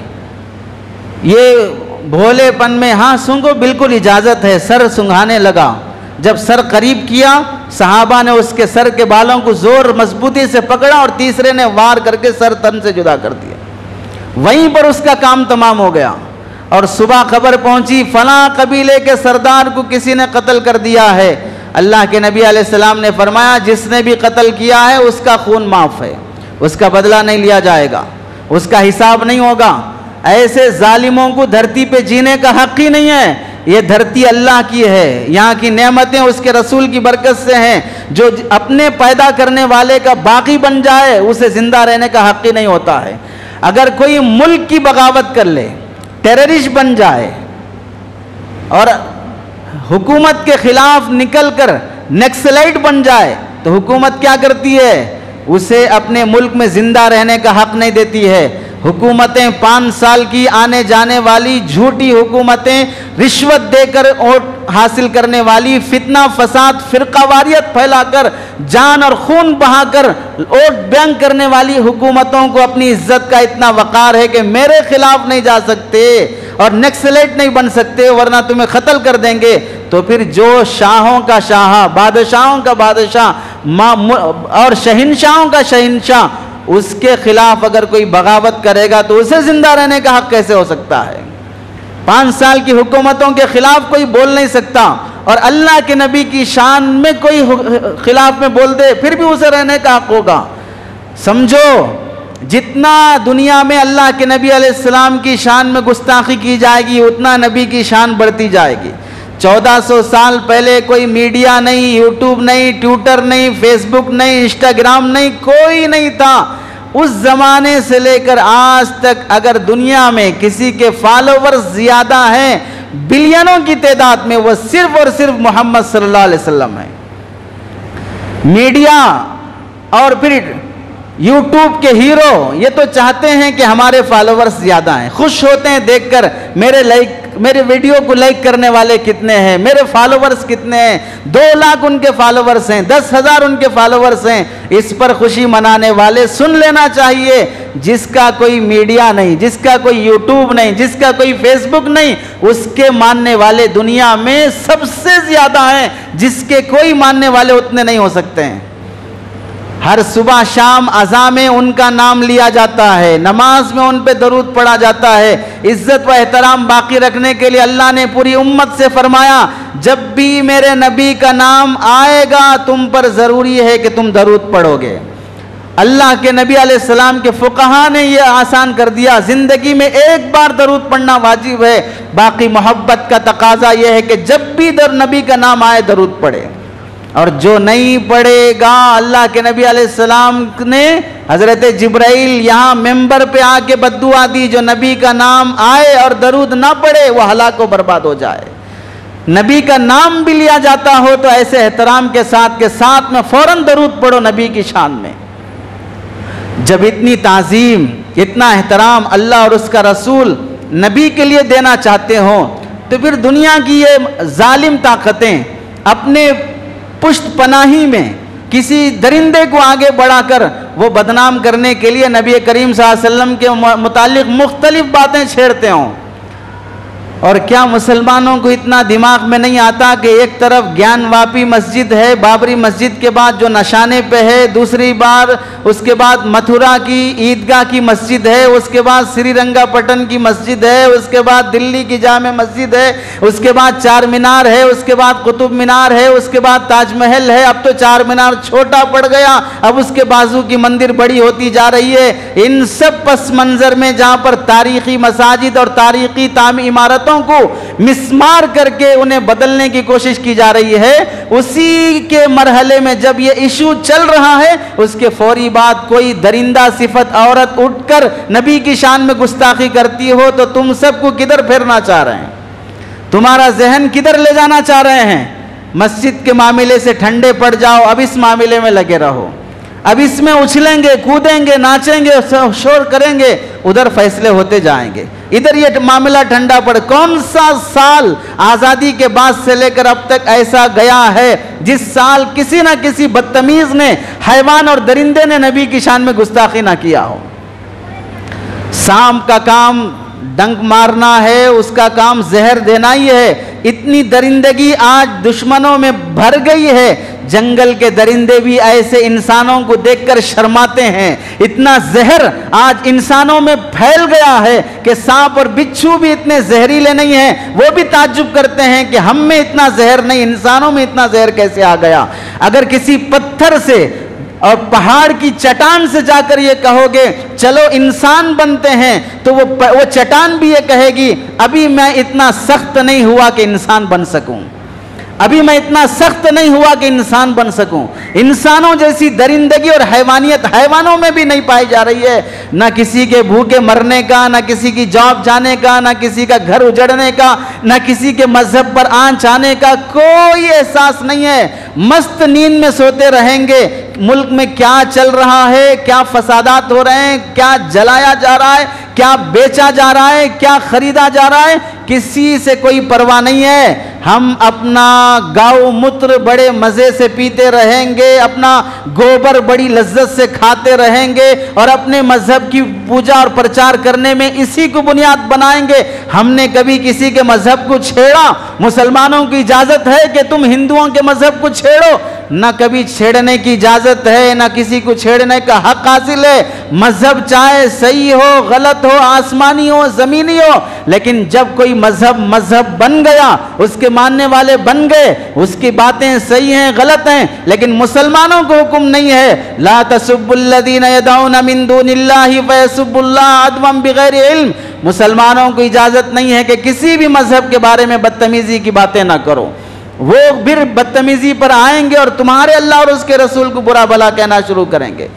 ये भोलेपन में हाँ सूंघो, बिल्कुल इजाज़त है। सर सूंघाने लगा, जब सर करीब किया सहाबा ने उसके सर के बालों को जोर मजबूती से पकड़ा और तीसरे ने वार करके सर तन से जुदा कर दिया। वहीं पर उसका काम तमाम हो गया। और सुबह खबर पहुंची फलां कबीले के सरदार को किसी ने कत्ल कर दिया है। अल्लाह के नबी अलैहिस्सलाम ने फरमाया जिसने भी कत्ल किया है उसका खून माफ़ है, उसका बदला नहीं लिया जाएगा, उसका हिसाब नहीं होगा। ऐसे जालिमों को धरती पे जीने का हक ही नहीं है। ये धरती अल्लाह की है, यहाँ की नेमतें उसके रसूल की बरकत से हैं। जो अपने पैदा करने वाले का बाकी बन जाए उसे जिंदा रहने का हक ही नहीं होता है। अगर कोई मुल्क की बगावत कर ले, टेररिस्ट बन जाए और हुकूमत के खिलाफ निकलकर नक्सलाइट बन जाए तो हुकूमत क्या करती है? उसे अपने मुल्क में जिंदा रहने का हक नहीं देती है। हुकूमतें 5 साल की आने जाने वाली झूठी हुकूमतें, रिश्वत देकर वोट हासिल करने वाली, फितना फसाद फिरकावारियत फैलाकर, जान और खून बहाकर वोट बैंक करने वाली हुकूमतों को अपनी इज्जत का इतना वक़ार है कि मेरे खिलाफ नहीं जा सकते और नक्सलाइट नहीं बन सकते वरना तुम्हें कत्ल कर देंगे। तो फिर जो शाहों का शाह, बादशाहों का बादशाह और शहनशाहों का शहनशाह, उसके खिलाफ अगर कोई बगावत करेगा तो उसे जिंदा रहने का हक कैसे हो सकता है? 5 साल की हुकूमतों के खिलाफ कोई बोल नहीं सकता और अल्लाह के नबी की शान में कोई खिलाफ में बोल दे फिर भी उसे रहने का हक होगा। समझो, जितना दुनिया में अल्लाह के नबी अलैहिस्सलाम की शान में गुस्ताखी की जाएगी उतना नबी की शान बढ़ती जाएगी। 1400 साल पहले कोई मीडिया नहीं, यूट्यूब नहीं, ट्विटर नहीं, फेसबुक नहीं, इंस्टाग्राम नहीं, कोई नहीं था। उस जमाने से लेकर आज तक अगर दुनिया में किसी के फॉलोवर्स ज्यादा हैं बिलियनों की तादाद में, वह सिर्फ और सिर्फ मोहम्मद सल्लल्लाहु अलैहि वसल्लम है। मीडिया और फिर यूट्यूब के हीरो ये तो चाहते हैं कि हमारे फॉलोवर्स ज्यादा हैं, खुश होते हैं देखकर मेरे वीडियो को लाइक करने वाले कितने हैं, मेरे फॉलोवर्स कितने हैं, 2 लाख उनके फॉलोवर्स हैं, 10,000 उनके फॉलोवर्स हैं। इस पर खुशी मनाने वाले सुन लेना चाहिए, जिसका कोई मीडिया नहीं, जिसका कोई यूट्यूब नहीं, जिसका कोई फेसबुक नहीं, उसके मानने वाले दुनिया में सबसे ज्यादा हैं, जिसके कोई मानने वाले उतने नहीं हो सकते हैं। हर सुबह शाम अज़ा में उनका नाम लिया जाता है, नमाज में उन पे दरूद पढ़ा जाता है। इज्जत व एहतराम बाकी रखने के लिए अल्लाह ने पूरी उम्मत से फरमाया, जब भी मेरे नबी का नाम आएगा तुम पर ज़रूरी है कि तुम दरूद पढ़ोगे। अल्लाह के नबी अलैहिस्सलाम के फुक़हा ने यह आसान कर दिया, ज़िंदगी में एक बार दरूद पढ़ना वाजिब है, बाकी मोहब्बत का तकाजा यह है कि जब भी नबी का नाम आए दरूद पढ़े। और जो नहीं पढ़ेगा, अल्लाह के नबी अलैहिस्सलाम ने हज़रत जिब्राइल यहाँ मेंबर पे आके बद्दुआ दी, जो नबी का नाम आए और दरूद ना पढ़े वो हलाक व बर्बाद हो जाए। नबी का नाम भी लिया जाता हो तो ऐसे एहतराम के साथ में फ़ौरन दरूद पढ़ो नबी की शान में। जब इतनी ताज़ीम, इतना एहतराम अल्लाह और उसका रसूल नबी के लिए देना चाहते हो, तो फिर दुनिया की ये जालिम ताकतें अपने पुष्ट पनाही में किसी दरिंदे को आगे बढ़ाकर वो बदनाम करने के लिए नबी करीम सल्लल्लाहु अलैहि वसल्लम के मुतालिक मुख्तलिफ बातें छेड़ते हों। और क्या मुसलमानों को इतना दिमाग में नहीं आता कि एक तरफ ज्ञानवापी मस्जिद है, बाबरी मस्जिद के बाद जो नशाने पे है, दूसरी बार उसके बाद मथुरा की ईदगाह की मस्जिद है, उसके बाद श्रीरंगापट्टन की मस्जिद है, उसके बाद दिल्ली की जामे मस्जिद है, उसके बाद चार मीनार है, उसके बाद कुतुब मीनार है, उसके बाद ताजमहल है। अब तो चार मीनार छोटा पड़ गया, अब उसके बाजू की मंदिर बड़ी होती जा रही है। इन सब पस मंजर में जहाँ पर तारीखी मसाजिद और तारीखी तामी इमारतों को मिसमार करके उन्हें बदलने की कोशिश की जा रही है, उसी के मरहले में जब ये इशू चल रहा है, उसके फौरी बाद कोई दरिंदा सिफत औरत उठकर नबी की शान में गुस्ताखी करती हो तो तुम सबको किधर फेरना चाह रहे हैं, तुम्हारा जहन किधर ले जाना चाह रहे हैं। मस्जिद के मामले से ठंडे पड़ जाओ, अब इस मामले में लगे रहो, अब इसमें उछलेंगे, कूदेंगे, नाचेंगे, शोर करेंगे, उधर फैसले होते जाएंगे। इधर ये मामला ठंडा पड़, कौन सा साल आज़ादी के बाद से लेकर अब तक ऐसा गया है जिस साल किसी ना किसी बदतमीज ने, हैवान और दरिंदे ने नबी की शान में गुस्ताखी ना किया हो। सांप का काम डंक मारना है, उसका काम जहर देना ही है। इतनी दरिंदगी आज दुश्मनों में भर गई है, जंगल के दरिंदे भी ऐसे इंसानों को देखकर शर्माते हैं। इतना जहर आज इंसानों में फैल गया है कि सांप और बिच्छू भी इतने जहरीले नहीं हैं, वो भी ताज्जुब करते हैं कि हम में इतना जहर नहीं, इंसानों में इतना जहर कैसे आ गया। अगर किसी पत्थर से और पहाड़ की चट्टान से जाकर ये कहोगे चलो इंसान बनते हैं, तो वो चट्टान भी ये कहेगी अभी मैं इतना सख्त नहीं हुआ कि इंसान बन सकूं, अभी मैं इतना सख्त नहीं हुआ कि इंसान बन सकूं। इंसानों जैसी दरिंदगी और हैवानियत हैवानों में भी नहीं पाई जा रही है। ना किसी के भूखे मरने का, ना किसी की जॉब जाने का, ना किसी का घर उजड़ने का, ना किसी के मजहब पर आंच आने का कोई एहसास नहीं है। मस्त नींद में सोते रहेंगे। मुल्क में क्या चल रहा है, क्या फसादात हो रहे हैं, क्या जलाया जा रहा है, क्या बेचा जा रहा है, क्या खरीदा जा रहा है, किसी से कोई परवाह नहीं है। हम अपना गाय मूत्र बड़े मज़े से पीते रहेंगे, अपना गोबर बड़ी लज्जत से खाते रहेंगे और अपने मजहब की पूजा और प्रचार करने में इसी को बुनियाद बनाएंगे। हमने कभी किसी के मजहब को छेड़ा? मुसलमानों की इजाज़त है कि तुम हिंदुओं के मजहब को छेड़ो? ना कभी छेड़ने की इजाज़त है, ना किसी को छेड़ने का हक हासिल है। मजहब चाहे सही हो, गलत हो, आसमानी हो, ज़मीनी हो, लेकिन जब कोई मजहब बन गया, उसके मानने वाले बन गए, उसकी बातें सही हैं, गलत हैं, लेकिन मुसलमानों को हुक्म नहीं है ला तसुब्बुल्लज़ीना यदऊना मिन दूनिल्लाहि फयसुब्बुल्लाह अदवन बिगैर इल्म। मुसलमानों को इजाज़त नहीं है कि किसी भी मजहब के बारे में बदतमीजी की बातें ना करो। वो फिर बदतमीजी पर आएंगे और तुम्हारे अल्लाह और उसके रसूल को बुरा भला कहना शुरू करेंगे।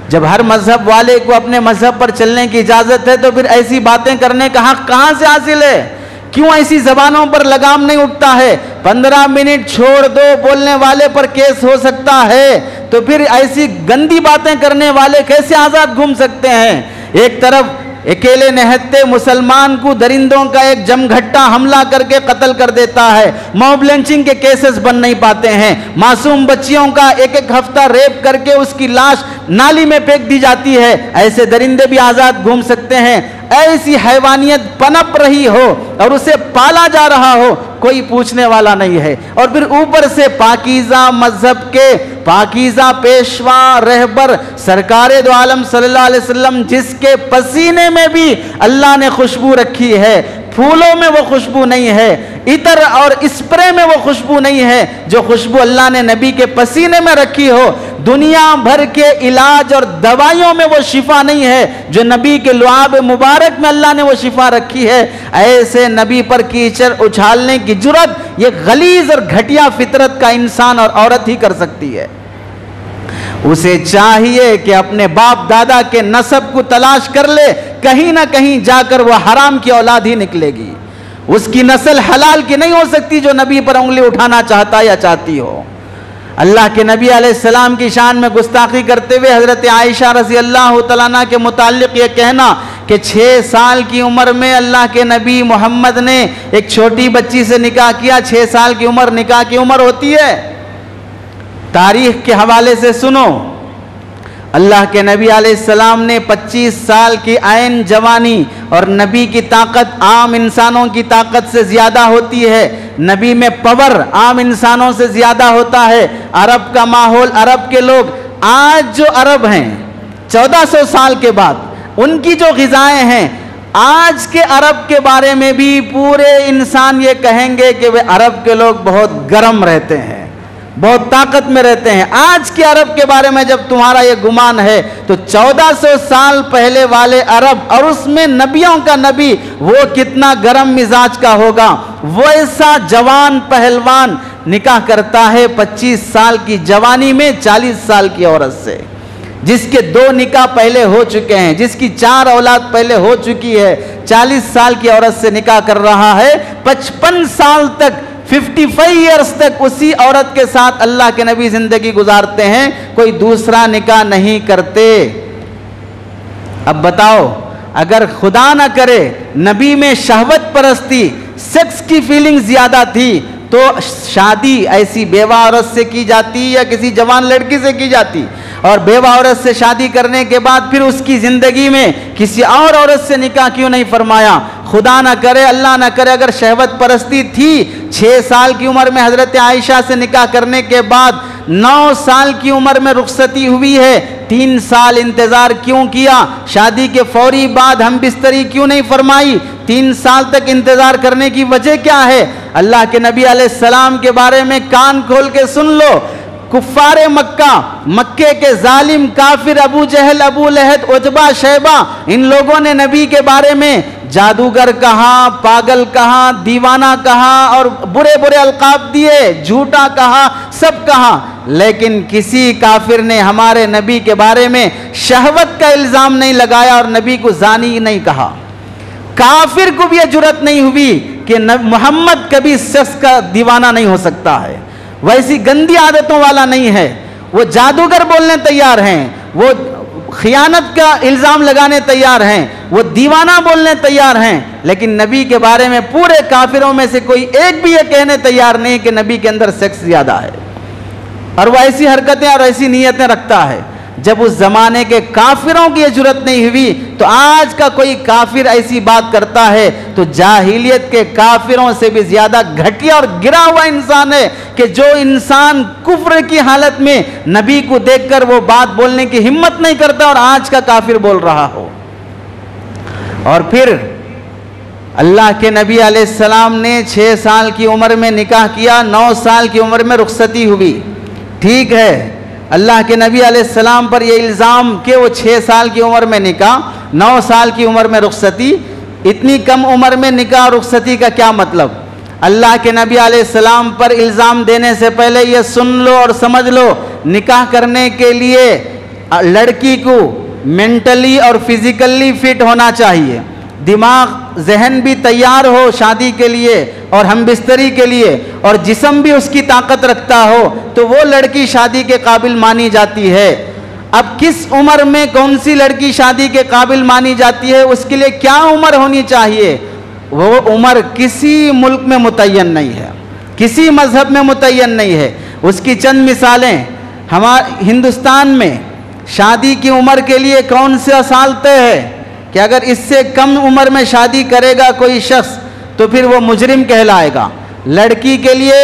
जब हर मजहब वाले को अपने मजहब पर चलने की इजाज़त है तो फिर ऐसी बातें करने का हक कहाँ से हासिल है? क्यों ऐसी जबानों पर लगाम नहीं उठता है? 15 मिनट छोड़ दो बोलने वाले पर केस हो सकता है, तो फिर ऐसी गंदी बातें करने वाले कैसे आज़ाद घूम सकते हैं? एक तरफ अकेले निहत्ते मुसलमान को दरिंदों का एक जमघट्टा हमला करके कत्ल कर देता है, मॉब लिंचिंग के केसेस बन नहीं पाते हैं, मासूम बच्चियों का एक एक हफ्ता रेप करके उसकी लाश नाली में फेंक दी जाती है, ऐसे दरिंदे भी आज़ाद घूम सकते हैं। ऐसी हैवानियत पनप रही हो और उसे पाला जा रहा हो, कोई पूछने वाला नहीं है। और फिर ऊपर से पाकीज़ा मजहब के पाकीज़ा पेशवा रहबर सरकारे दो आलम सल्लल्लाहु अलैहि वसल्लम, जिसके पसीने में भी अल्लाह ने खुशबू रखी है, फूलों में वो खुशबू नहीं है, इतर और स्प्रे में वो खुशबू नहीं है जो खुशबू अल्लाह ने नबी के पसीने में रखी हो। दुनिया भर के इलाज और दवाइयों में वो शिफा नहीं है जो नबी के लुआब मुबारक में अल्लाह ने वो शिफा रखी है। ऐसे नबी पर कीचड़ उछालने की जुर्रत ये गलीज और घटिया फितरत का इंसान और औरत ही कर सकती है। उसे चाहिए कि अपने बाप दादा के नस्ब को तलाश कर ले, कहीं ना कहीं जाकर वह हराम की औलाद ही निकलेगी। उसकी नस्ल हलाल की नहीं हो सकती जो नबी पर उंगली उठाना चाहता या चाहती हो। अल्लाह के नबी अलैहिस्सलाम की शान में गुस्ताखी करते हुए हजरत आयशा रज़ी अल्लाह तआला अन्हा के मुताल्लिक ये कहना कि 6 साल की उम्र में अल्लाह के नबी मोहम्मद ने एक छोटी बच्ची से निकाह किया। 6 साल की उम्र निकाह की उम्र होती है। तारीख के हवाले से सुनो, अल्लाह के नबी अलैहिस्सलाम ने 25 साल की आयन जवानी, और नबी की ताकत आम इंसानों की ताकत से ज़्यादा होती है। नबी में पावर आम इंसानों से ज़्यादा होता है। अरब का माहौल, अरब के लोग, आज जो अरब हैं 1400 साल के बाद उनकी जो ग़िज़ाएँ हैं, आज के अरब के बारे में भी पूरे इंसान ये कहेंगे कि वे अरब के लोग बहुत गर्म रहते हैं, बहुत ताकत में रहते हैं। आज के अरब के बारे में जब तुम्हारा ये गुमान है तो 1400 साल पहले वाले अरब, और उसमें नबियों का नबी, वो कितना गर्म मिजाज का होगा। वो ऐसा जवान पहलवान निकाह करता है 25 साल की जवानी में 40 साल की औरत से, जिसके 2 निकाह पहले हो चुके हैं, जिसकी 4 औलाद पहले हो चुकी है। 40 साल की औरत से निकाह कर रहा है। 55 साल तक, 55 ईयर्स तक उसी औरत के साथ अल्लाह के नबी जिंदगी गुजारते हैं, कोई दूसरा निकाह नहीं करते। अब बताओ, अगर खुदा ना करे नबी में शहवत परस्ती, सेक्स की फीलिंग ज्यादा थी, तो शादी ऐसी बेवा औरत से की जाती या किसी जवान लड़की से की जाती, और बेवा औरत से शादी करने के बाद फिर उसकी ज़िंदगी में किसी और औरत से निकाह क्यों नहीं फरमाया। खुदा ना करे, अल्लाह ना करे, अगर शहवत परस्ती थी, 6 साल की उम्र में हज़रत आयशा से निकाह करने के बाद 9 साल की उम्र में रुखसती हुई है, 3 साल इंतज़ार क्यों किया? शादी के फौरी बाद हम बिस्तरी क्यों नहीं फरमाई? 3 साल तक इंतज़ार करने की वजह क्या है? अल्लाह के नबी अलैहिस्सलाम के बारे में कान खोल के सुन लो। कुफ्फारे मक्का, मक्के के जालिम काफिर अबू जहल, अबू लहब, उतबा, शैबा, इन लोगों ने नबी के बारे में जादूगर कहा, पागल कहा, दीवाना कहा और बुरे बुरे अलकाब दिए, झूठा कहा, सब कहा, लेकिन किसी काफिर ने हमारे नबी के बारे में शहवत का इल्ज़ाम नहीं लगाया और नबी को जानी नहीं कहा। काफिर को भी यह जुर्रत नहीं हुई कि मोहम्मद कभी शख्स का दीवाना नहीं हो सकता है, वैसी गंदी आदतों वाला नहीं है। वो जादूगर बोलने तैयार हैं, वो खियानत का इल्ज़ाम लगाने तैयार हैं, वो दीवाना बोलने तैयार हैं, लेकिन नबी के बारे में पूरे काफिरों में से कोई एक भी ये कहने तैयार नहीं कि नबी के अंदर सेक्स ज़्यादा है, और वह ऐसी हरकतें और ऐसी नीयतें रखता है। जब उस जमाने के काफिरों की ये जुर्रत नहीं हुई, तो आज का कोई काफिर ऐसी बात करता है तो जाहिलियत के काफिरों से भी ज्यादा घटिया और गिरा हुआ इंसान है कि जो इंसान कुफ्र की हालत में नबी को देखकर वो बात बोलने की हिम्मत नहीं करता और आज का काफिर बोल रहा हो। और फिर अल्लाह के नबी अलैहिस्सलाम ने 6 साल की उम्र में निकाह किया, 9 साल की उम्र में रुखसती हुई। ठीक है, अल्लाह के नबी अलैहिस्सलाम पर यह इल्ज़ाम कि वो 6 साल की उम्र में निकाह, 9 साल की उम्र में रुखसती, इतनी कम उम्र में निकाह रुखसती का क्या मतलब? अल्लाह के नबी अलैहिस्सलाम पर इल्ज़ाम देने से पहले ये सुन लो और समझ लो, निकाह करने के लिए लड़की को मेंटली और फिजिकली फिट होना चाहिए, दिमाग जहन भी तैयार हो शादी के लिए और हम बिस्तरी के लिए, और जिस्म भी उसकी ताकत रखता हो, तो वो लड़की शादी के काबिल मानी जाती है। अब किस उम्र में कौन सी लड़की शादी के काबिल मानी जाती है, उसके लिए क्या उम्र होनी चाहिए, वो उम्र किसी मुल्क में मुतय्यन नहीं है, किसी मजहब में मुतय्यन नहीं है। उसकी चंद मिसालें, हमारे हिंदुस्तान में शादी की उम्र के लिए कौन सा साल तय है कि अगर इससे कम उम्र में शादी करेगा कोई शख्स तो फिर वो मुजरिम कहलाएगा। लड़की के लिए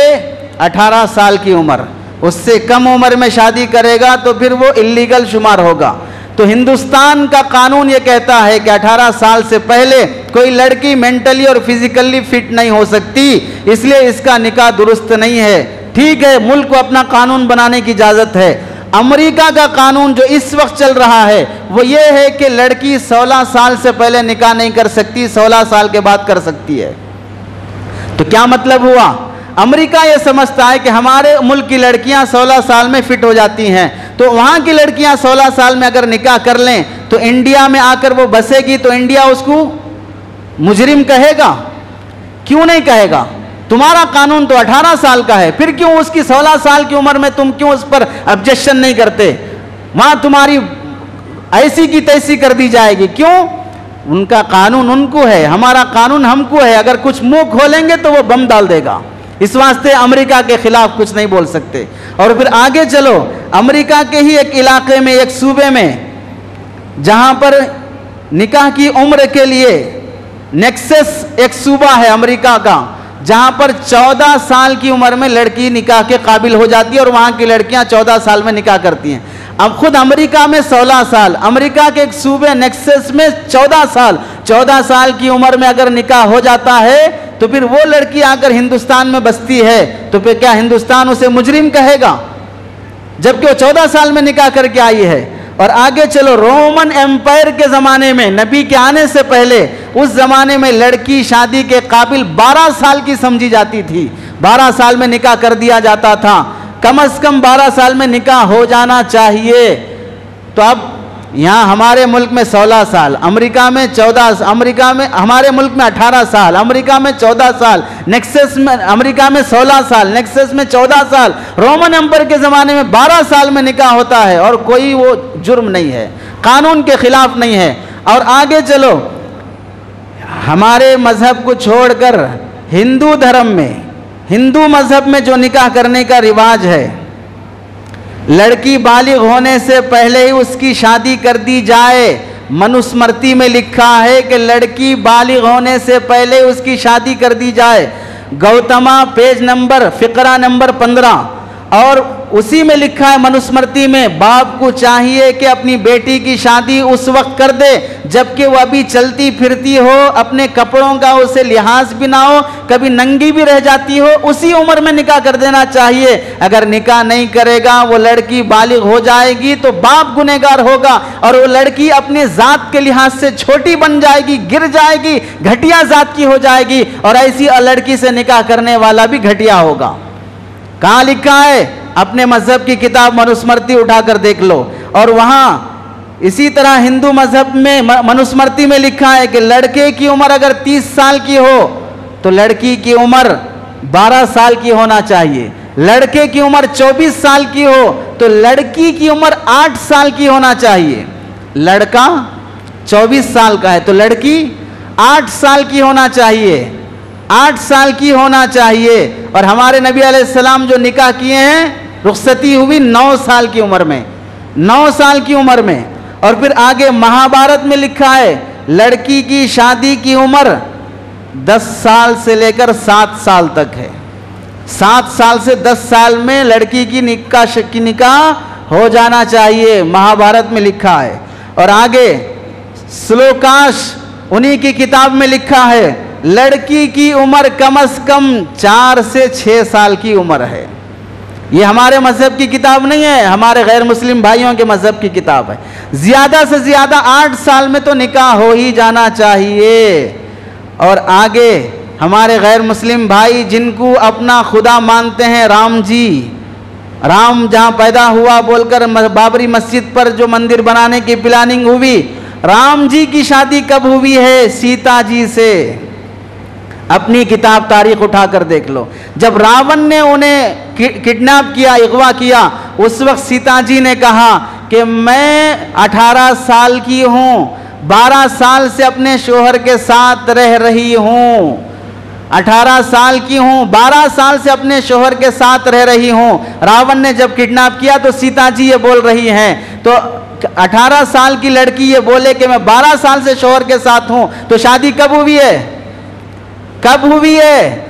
18 साल की उम्र, उससे कम उम्र में शादी करेगा तो फिर वो इल्लीगल शुमार होगा। तो हिंदुस्तान का कानून ये कहता है कि 18 साल से पहले कोई लड़की मेंटली और फिजिकली फिट नहीं हो सकती, इसलिए इसका निकाह दुरुस्त नहीं है। ठीक है, मुल्क को अपना कानून बनाने की इजाज़त है। अमेरिका का कानून जो इस वक्त चल रहा है वो ये है कि लड़की 16 साल से पहले निकाह नहीं कर सकती, 16 साल के बाद कर सकती है। तो क्या मतलब हुआ? अमेरिका ये समझता है कि हमारे मुल्क की लड़कियां 16 साल में फिट हो जाती हैं, तो वहां की लड़कियां 16 साल में अगर निकाह कर लें तो इंडिया में आकर वो बसेगी तो इंडिया उसको मुजरिम कहेगा? क्यों नहीं कहेगा? तुम्हारा कानून तो 18 साल का है, फिर क्यों उसकी 16 साल की उम्र में तुम क्यों उस पर ऑब्जेक्शन नहीं करते? वहां तुम्हारी ऐसी की तैसी कर दी जाएगी। क्यों? उनका कानून उनको है, हमारा कानून हमको है। अगर कुछ मुंह खोलेंगे तो वो बम डाल देगा। इस वास्ते अमेरिका के खिलाफ कुछ नहीं बोल सकते। और फिर आगे चलो, अमेरिका के ही एक इलाके में, एक सूबे में, जहां पर निकाह की उम्र के लिए नेक्सस एक सूबा है अमेरिका का, जहां पर 14 साल की उम्र में लड़की निकाह के काबिल हो जाती है और वहां की लड़कियां 14 साल में निकाह करती हैं। अब खुद अमेरिका में 16 साल, अमेरिका के एक सूबे नेक्सस में 14 साल की उम्र में अगर निकाह हो जाता है तो फिर वो लड़की आकर हिंदुस्तान में बसती है तो फिर क्या हिंदुस्तान उसे मुजरिम कहेगा? जबकि वो 14 साल में निकाह करके आई है। और आगे चलो, रोमन एम्पायर के ज़माने में, नबी के आने से पहले, उस ज़माने में लड़की शादी के काबिल 12 साल की समझी जाती थी। 12 साल में निकाह कर दिया जाता था। कम से कम 12 साल में निकाह हो जाना चाहिए। तो अब यहाँ हमारे मुल्क में 16 साल, अमेरिका में 14, अमेरिका में, हमारे मुल्क में 18 साल, अमेरिका में 14 साल, नेक्सस में, अमेरिका में 16 साल, नेक्सस में 14 साल। रोमन एम्पायर के ज़माने में 12 साल में निकाह होता है और कोई वो जुर्म नहीं है, कानून के खिलाफ नहीं है। और आगे चलो, हमारे मजहब को छोड़कर हिंदू धर्म में, हिंदू मजहब में जो निकाह करने का रिवाज है, लड़की बालिग होने से पहले ही उसकी शादी कर दी जाए। मनुस्मृति में लिखा है कि लड़की बालिग होने से पहले उसकी शादी कर दी जाए। Gautama page number, फिकरा number 15। और उसी में लिखा है मनुस्मृति में, बाप को चाहिए कि अपनी बेटी की शादी उस वक्त कर दे जबकि वह अभी चलती फिरती हो, अपने कपड़ों का उसे लिहाज भी ना हो, कभी नंगी भी रह जाती हो, उसी उम्र में निकाह कर देना चाहिए। अगर निकाह नहीं करेगा, वो लड़की बालिग हो जाएगी तो बाप गुनहगार होगा और वो लड़की अपने जात के लिहाज से छोटी बन जाएगी, गिर जाएगी, घटिया जात की हो जाएगी और ऐसी लड़की से निकाह करने वाला भी घटिया होगा। कहाँ लिखा है? अपने मजहब की किताब मनुस्मृति उठाकर देख लो। और वहाँ इसी तरह हिंदू मजहब में मनुस्मृति में लिखा है कि लड़के की उम्र अगर 30 साल की हो तो लड़की की उम्र 12 साल की होना चाहिए। लड़के की उम्र 24 साल की हो तो लड़की की उम्र 8 साल की होना चाहिए। लड़का 24 साल का है तो लड़की 8 साल की होना चाहिए, 8 साल की होना चाहिए। और हमारे नबी अलैहिस्सलाम जो निकाह किए हैं, रुखसती हुई 9 साल की उम्र में, 9 साल की उम्र में। और फिर आगे महाभारत में लिखा है लड़की की शादी की उम्र 10 साल से लेकर 7 साल तक है। 7 साल से 10 साल में लड़की की निकाह हो जाना चाहिए, महाभारत में लिखा है। और आगे श्लोकाश उन्हीं की किताब में लिखा है लड़की की उम्र कम से कम 4 से 6 साल की उम्र है। ये हमारे मजहब की किताब नहीं है, हमारे गैर मुस्लिम भाइयों के मजहब की किताब है। ज़्यादा से ज़्यादा 8 साल में तो निकाह हो ही जाना चाहिए। और आगे हमारे गैर मुस्लिम भाई जिनको अपना खुदा मानते हैं, राम जी, राम जहाँ पैदा हुआ बोलकर बाबरी मस्जिद पर जो मंदिर बनाने की प्लानिंग हुई, राम जी की शादी कब हुई है? सीता जी से। अपनी किताब तारीख उठाकर देख लो। जब रावण ने उन्हें किडनैप किया, अगवा किया, उस वक्त सीता जी ने कहा कि मैं 18 साल की हूँ, 12 साल से अपने शोहर के साथ रह रही हूँ, 18 साल की हूँ, 12 साल से अपने शोहर के साथ रह रही हूँ। रावण ने जब किडनैप किया तो सीता जी ये बोल रही हैं, तो 18 साल की लड़की ये बोले कि मैं 12 साल से शोहर के साथ हूँ, तो शादी कब हुई है? कब हुई है?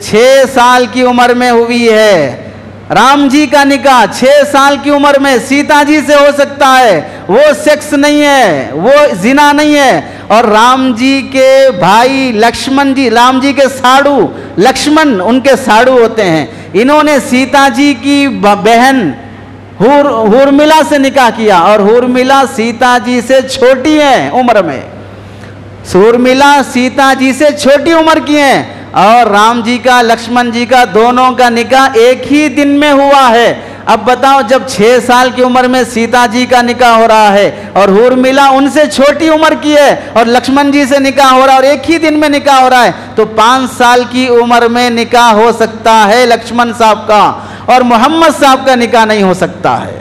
6 साल की उम्र में हुई है। राम जी का निकाह 6 साल की उम्र में सीता जी से हो सकता है। वो सेक्स नहीं है, वो जिना नहीं है। और राम जी के भाई लक्ष्मण जी, राम जी के साड़ू लक्ष्मण उनके साड़ू होते हैं, इन्होंने सीता जी की बहन हुर्मिला से निकाह किया। और हुर्मिला सीता जी से छोटी है उम्र में, हुर्मिला सीता जी से छोटी उम्र की है। और राम जी का लक्ष्मण जी का दोनों का निकाह एक ही दिन में हुआ है। अब बताओ, जब 6 साल की उम्र में सीता जी का निकाह हो रहा है और हुर्मिला उनसे छोटी उम्र की है और लक्ष्मण जी से निकाह हो रहा है और एक ही दिन में निकाह हो रहा है, तो 5 साल की उम्र में निकाह हो सकता है लक्ष्मण साहब का, और मोहम्मद साहब का निकाह नहीं हो सकता है।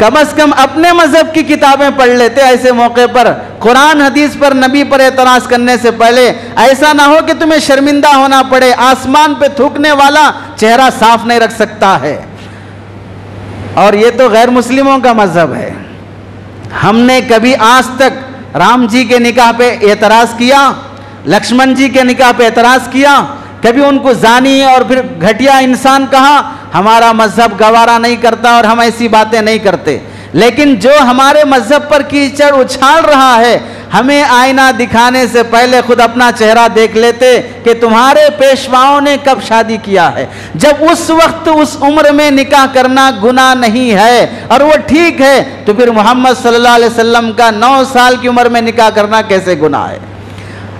कम से कम अपने मजहब की किताबें पढ़ लेते ऐसे मौके पर। कुरान हदीस पर, नबी पर एतराज करने से पहले ऐसा ना हो कि तुम्हें शर्मिंदा होना पड़े। आसमान पे थूकने वाला चेहरा साफ नहीं रख सकता है। और ये तो गैर मुस्लिमों का मजहब है। हमने कभी आज तक राम जी के निकाह पे एतराज किया, लक्ष्मण जी के निकाह पे एतराज किया? कभी उनको जानी और फिर घटिया इंसान कहा? हमारा मजहब गवारा नहीं करता और हम ऐसी बातें नहीं करते। लेकिन जो हमारे मजहब पर कीचड़ उछाल रहा है, हमें आईना दिखाने से पहले खुद अपना चेहरा देख लेते कि तुम्हारे पेशवाओं ने कब शादी किया है। जब उस वक्त उस उम्र में निकाह करना गुनाह नहीं है और वो ठीक है, तो फिर मोहम्मद सल्लल्लाहु अलैहि वसल्लम का 9 साल की उम्र में निकाह करना कैसे गुनाह है?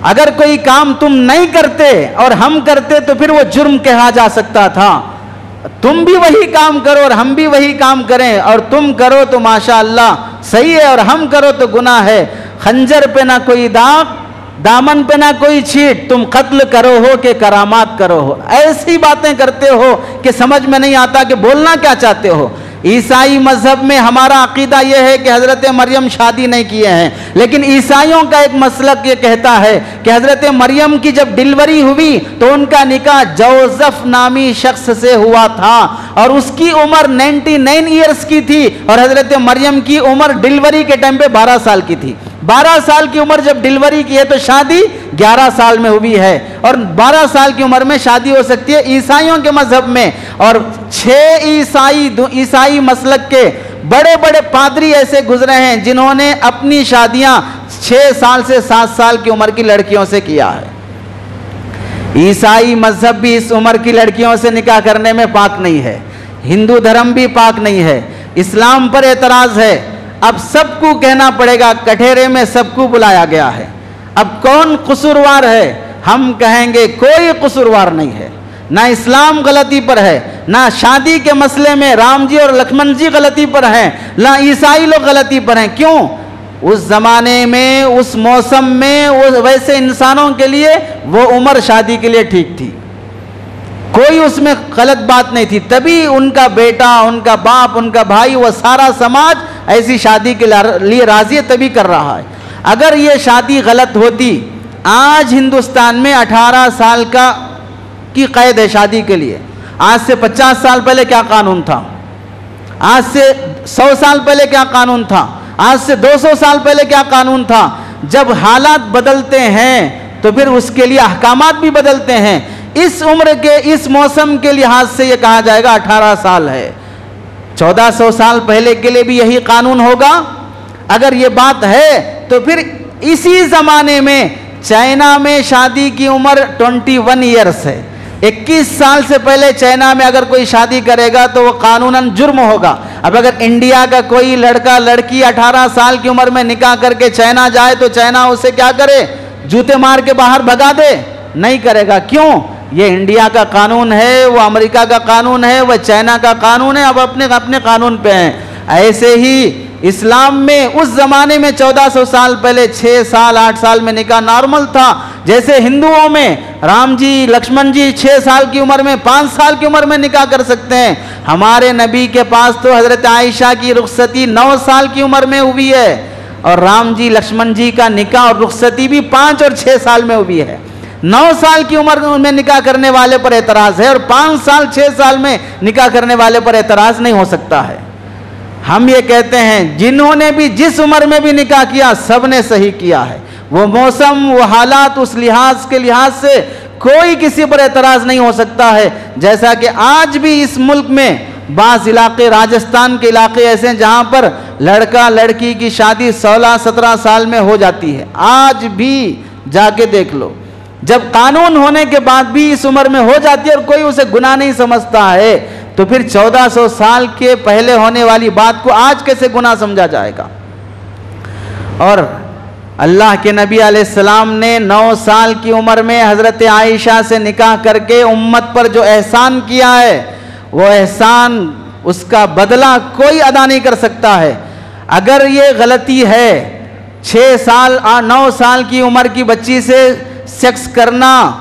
अगर कोई काम तुम नहीं करते और हम करते तो फिर वो जुर्म कहा जा सकता था। तुम भी वही काम करो और हम भी वही काम करें, और तुम करो तो माशाअल्लाह सही है और हम करो तो गुनाह है। खंजर पे ना कोई दाग, दामन पे ना कोई छीट, तुम कत्ल करो हो कि करामात करो हो, ऐसी बातें करते हो कि समझ में नहीं आता कि बोलना क्या चाहते हो। ईसाई मजहब में हमारा अकीदा यह है कि हज़रत मरियम शादी नहीं किए हैं, लेकिन ईसाइयों का एक मसलक ये कहता है कि हज़रत मरियम की जब डिलीवरी हुई तो उनका निकाह जोसेफ नामी शख्स से हुआ था और उसकी उम्र 99 ईयर्स की थी और हज़रत मरियम की उम्र डिलीवरी के टाइम पे 12 साल की थी। 12 साल की उम्र जब डिलीवरी की है तो शादी 11 साल में हुई है, और 12 साल की उम्र में शादी हो सकती है ईसाइयों के मजहब में। और 6 ईसाई मसलक के बड़े बड़े पादरी ऐसे गुजरे हैं जिन्होंने अपनी शादियां 6 साल से 7 साल की उम्र की लड़कियों से किया है। ईसाई मजहब भी इस उम्र की लड़कियों से निकाह करने में पाक नहीं है, हिंदू धर्म भी पाक नहीं है, इस्लाम पर एतराज है। अब सबको कहना पड़ेगा, कठेरे में सबको बुलाया गया है। अब कौन कसूरवार है? हम कहेंगे कोई कसूरवार नहीं है, ना इस्लाम गलती पर है, ना शादी के मसले में राम जी और लक्ष्मण जी गलती पर हैं, ना ईसाई लोग गलती पर हैं। क्यों? उस जमाने में, उस मौसम में, वो वैसे इंसानों के लिए वो उम्र शादी के लिए ठीक थी, कोई उसमें गलत बात नहीं थी। तभी उनका बेटा, उनका बाप, उनका भाई, वो सारा समाज ऐसी शादी के लिए राजी है, तभी कर रहा है। अगर ये शादी गलत होती, आज हिंदुस्तान में 18 साल की कैद है शादी के लिए। आज से 50 साल पहले क्या कानून था? आज से 100 साल पहले क्या कानून था? आज से 200 साल पहले क्या कानून था? जब हालात बदलते हैं तो फिर उसके लिए अहकामात भी बदलते हैं। इस उम्र के, इस मौसम के लिहाज से ये कहा जाएगा 18 साल है। 1400 साल पहले के लिए भी यही कानून होगा? अगर ये बात है तो फिर इसी जमाने में चाइना में शादी की उम्र 21 ईयर्स है। 21 साल से पहले चाइना में अगर कोई शादी करेगा तो वो कानूनन जुर्म होगा। अब अगर इंडिया का कोई लड़का लड़की 18 साल की उम्र में निकाह करके चाइना जाए तो चाइना उसे क्या करे? जूते मार के बाहर भगा दे? नहीं करेगा। क्यों? ये इंडिया का कानून है, वो अमेरिका का कानून है, वो चाइना का कानून है, अब अपने अपने कानून पे हैं। ऐसे ही इस्लाम में उस जमाने में 1400 साल पहले 6 साल 8 साल में निकाह नॉर्मल था। जैसे हिंदुओं में राम जी लक्ष्मण जी 6 साल की उम्र में, 5 साल की उम्र में निकाह कर सकते हैं। हमारे नबी के पास तो हजरत आयशा की रुखसती 9 साल की उम्र में हुई है और राम जी लक्ष्मण जी का निकाह और रुखसती भी 5 और 6 साल में हुई है। 9 साल की उम्र में निकाह करने वाले पर एतराज है और 5 साल 6 साल में निकाह करने वाले पर एतराज नहीं हो सकता है। हम ये कहते हैं जिन्होंने भी जिस उम्र में भी निकाह किया सब ने सही किया है। वो मौसम, वो हालात, उस लिहाज के लिहाज से कोई किसी पर एतराज़ नहीं हो सकता है। जैसा कि आज भी इस मुल्क में बाज़ इलाके, राजस्थान के इलाके ऐसे हैं जहाँ पर लड़का लड़की की शादी 16-17 साल में हो जाती है। आज भी जाके देख लो, जब कानून होने के बाद भी इस उम्र में हो जाती है और कोई उसे गुनाह नहीं समझता है, तो फिर 1400 साल के पहले होने वाली बात को आज कैसे गुनाह समझा जाएगा। और अल्लाह के नबी अलैहिस्सलाम ने 9 साल की उम्र में हज़रत आयशा से निकाह करके उम्मत पर जो एहसान किया है, वो एहसान, उसका बदला कोई अदा नहीं कर सकता है। अगर ये गलती है 6 साल 9 साल की उम्र की बच्ची से सेक्स करना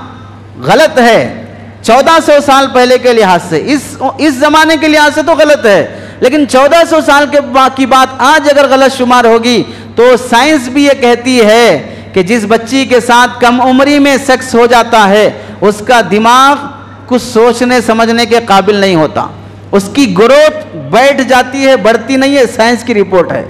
गलत है, 1400 साल पहले के लिहाज से, इस ज़माने के लिहाज से तो गलत है, लेकिन 1400 साल की बात आज अगर गलत शुमार होगी तो साइंस भी ये कहती है कि जिस बच्ची के साथ कम उम्री में सेक्स हो जाता है उसका दिमाग कुछ सोचने समझने के काबिल नहीं होता, उसकी ग्रोथ बैठ जाती है, बढ़ती नहीं है, साइंस की रिपोर्ट है।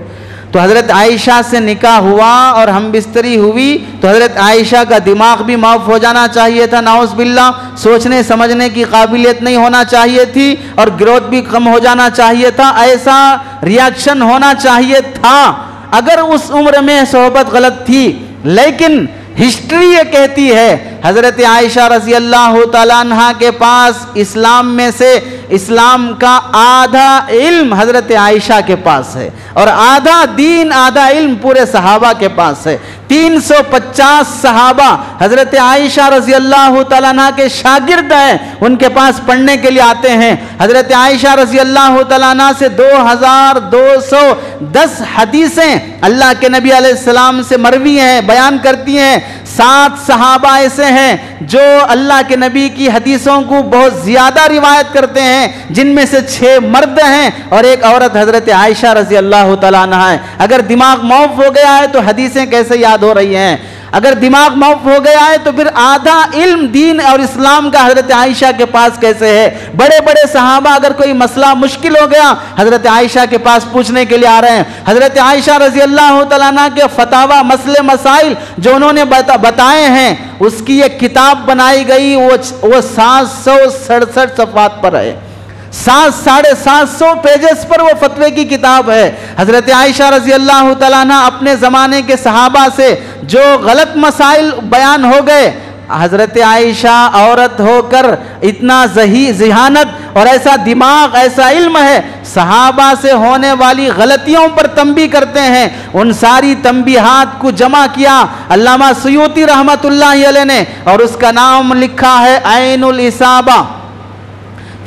तो हज़रत आयशा से निकाह हुआ और हम बिस्तरी हुई तो हज़रत आयशा का दिमाग भी माफ़ हो जाना चाहिए था, नाउज़ बिल्लाह, सोचने समझने की काबिलियत नहीं होना चाहिए थी और ग्रोथ भी कम हो जाना चाहिए था, ऐसा रिएक्शन होना चाहिए था अगर उस उम्र में सोहबत गलत थी। लेकिन हिस्ट्री ये कहती है हज़रत आयशा रज़ी अल्लाह तआला अन्हा के पास इस्लाम में से इस्लाम का आधा इल्म हज़रत आयशा के पास है और आधा दीन, आधा इल्म पूरे सहाबा के पास है। 350 सहाबा हज़रत आयशा रज़ी अल्लाह तआला अन्हा के शागिर्द हैं, उनके पास पढ़ने के लिए आते हैं। हज़रत आयशा रज़ी अल्लाह तआला अन्हा से 2210 हदीसें अल्लाह के नबी अलैहिस्सलाम से मरवी हैं, बयान करती हैं। 7 सहाबा ऐसे हैं जो अल्लाह के नबी की हदीसों को बहुत ज़्यादा रिवायत करते हैं, जिनमें से 6 मर्द हैं और एक औरत हज़रत आयशा रज़ी अल्लाह तआला अन्हा है। अगर दिमाग मौफ हो गया है तो हदीसें कैसे याद हो रही हैं? अगर दिमाग मौफ हो गया है तो फिर आधा इल्म दीन और इस्लाम का हज़रत आयशा के पास कैसे है? बड़े बड़े सहाबा अगर कोई मसला मुश्किल हो गया हज़रत आयशा के पास पूछने के लिए आ रहे हैं। हज़रत आयशा रज़ी अल्लाह तआला अन्हा के फतावा, मसले मसाइल जो उन्होंने बताए हैं, उसकी एक किताब बनाई गई, वो 767 सफ़हात पर है। 700-750 पेजेस पर वो फतवे की किताब है। हज़रत आयशा रज़ी अल्लाह तआला अन्हा अपने ज़माने के सहाबा से जो गलत मसाइल बयान हो गए, हज़रत आयशा औरत होकर इतना ज़हानत और ऐसा दिमाग, ऐसा इल्म है, सहाबा से होने वाली गलतियों पर तंबी करते हैं। उन सारी तंबीहात को जमा किया अल्लामा सुयूती रहमतुल्लाह अलैह ने और उसका नाम लिखा है ऐनुल इसाबा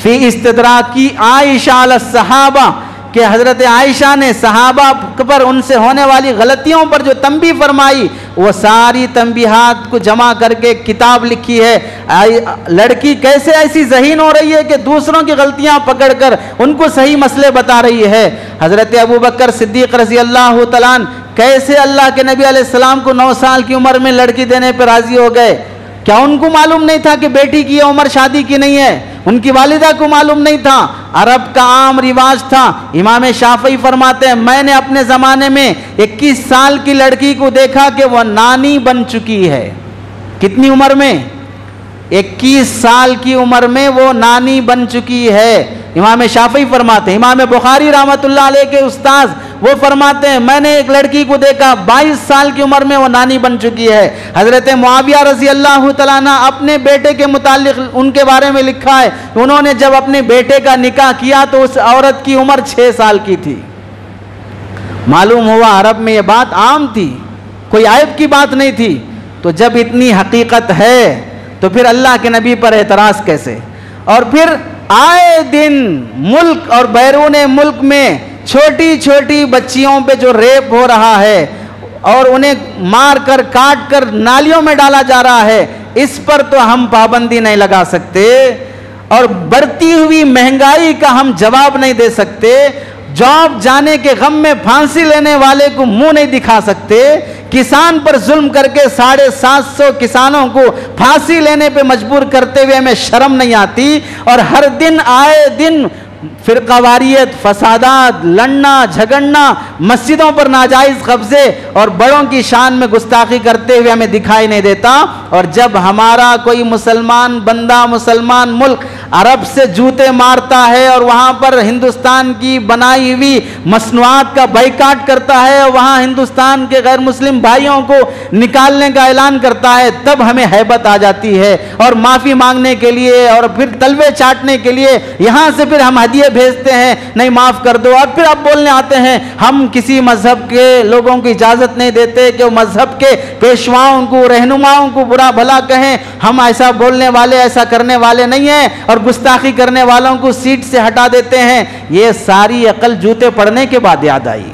फी इस्तिदराकी आयशा अल सहाबा, कि हज़रत आयशा ने सहाबा पर उनसे होने वाली गलतियों पर जो तंबी फरमाई, वो सारी तंबीहात को जमा करके किताब लिखी है। लड़की कैसे ऐसी ज़हीन हो रही है कि दूसरों की गलतियां पकड़कर उनको सही मसले बता रही है। हज़रत अबू बकर सिद्दीक़ रज़ी अल्लाह तआला कैसे अल्लाह के नबी अलैहिस्सलाम को 9 साल की उम्र में लड़की देने पर राज़ी हो गए? क्या उनको मालूम नहीं था कि बेटी की उम्र शादी की नहीं है? उनकी वालिदा को मालूम नहीं था? अरब का आम रिवाज था। इमाम शाफई फरमाते हैं, मैंने अपने ज़माने में 21 साल की लड़की को देखा कि वह नानी बन चुकी है। कितनी उम्र में? 21 साल की उम्र में वो नानी बन चुकी है। इमाम शाफई फरमाते हैं। इमाम बुखारी रहमतुल्लाह अलैह के उस्ताद वो फरमाते हैं, मैंने एक लड़की को देखा 22 साल की उम्र में वो नानी बन चुकी है। हज़रत मुआविया रज़ी अल्लाह तआला अन्हु अपने बेटे के मुतालिक उनके बारे में लिखा है, उन्होंने जब अपने बेटे का निकाह किया तो उस औरत की उम्र 6 साल की थी। मालूम हुआ अरब में ये बात आम थी, कोई आयब की बात नहीं थी। तो जब इतनी हकीकत है तो फिर अल्लाह के नबी पर एतराज़ कैसे? और फिर आए दिन मुल्क और बैरून मुल्क में छोटी छोटी बच्चियों पे जो रेप हो रहा है और उन्हें मार कर काट कर नालियों में डाला जा रहा है, इस पर तो हम पाबंदी नहीं लगा सकते और बढ़ती हुई महंगाई का हम जवाब नहीं दे सकते। जॉब जाने के गम में फांसी लेने वाले को मुंह नहीं दिखा सकते। किसान पर जुल्म करके 750 किसानों को फांसी लेने पे मजबूर करते हुए हमें शर्म नहीं आती। और हर दिन आए दिन फिरकावारियत, फसादात, लड़ना झगड़ना, मस्जिदों पर नाजायज कब्जे और बड़ों की शान में गुस्ताखी करते हुए हमें दिखाई नहीं देता। और जब हमारा कोई मुसलमान बंदा, मुसलमान मुल्क अरब से जूते मारता है और वहाँ पर हिंदुस्तान की बनाई हुई मसनूआत का बाइकाट करता है और वहाँ हिंदुस्तान के गैर मुस्लिम भाइयों को निकालने का ऐलान करता है, तब हमें हैबत आ जाती है और माफ़ी मांगने के लिए और फिर तलवे चाटने के लिए यहाँ से फिर हम हदिये भेजते हैं, नहीं माफ़ कर दो। और फिर अब बोलने आते हैं हम किसी मजहब के लोगों को इजाज़त नहीं देते कि वो मजहब के पेशवाओं को, रहनुमाओं को बुरा भला कहें। हम ऐसा बोलने वाले, ऐसा करने वाले नहीं हैं और गुस्ताखी करने वालों को सीट से हटा देते हैं। ये सारी अकल जूते पड़ने के बाद याद आई।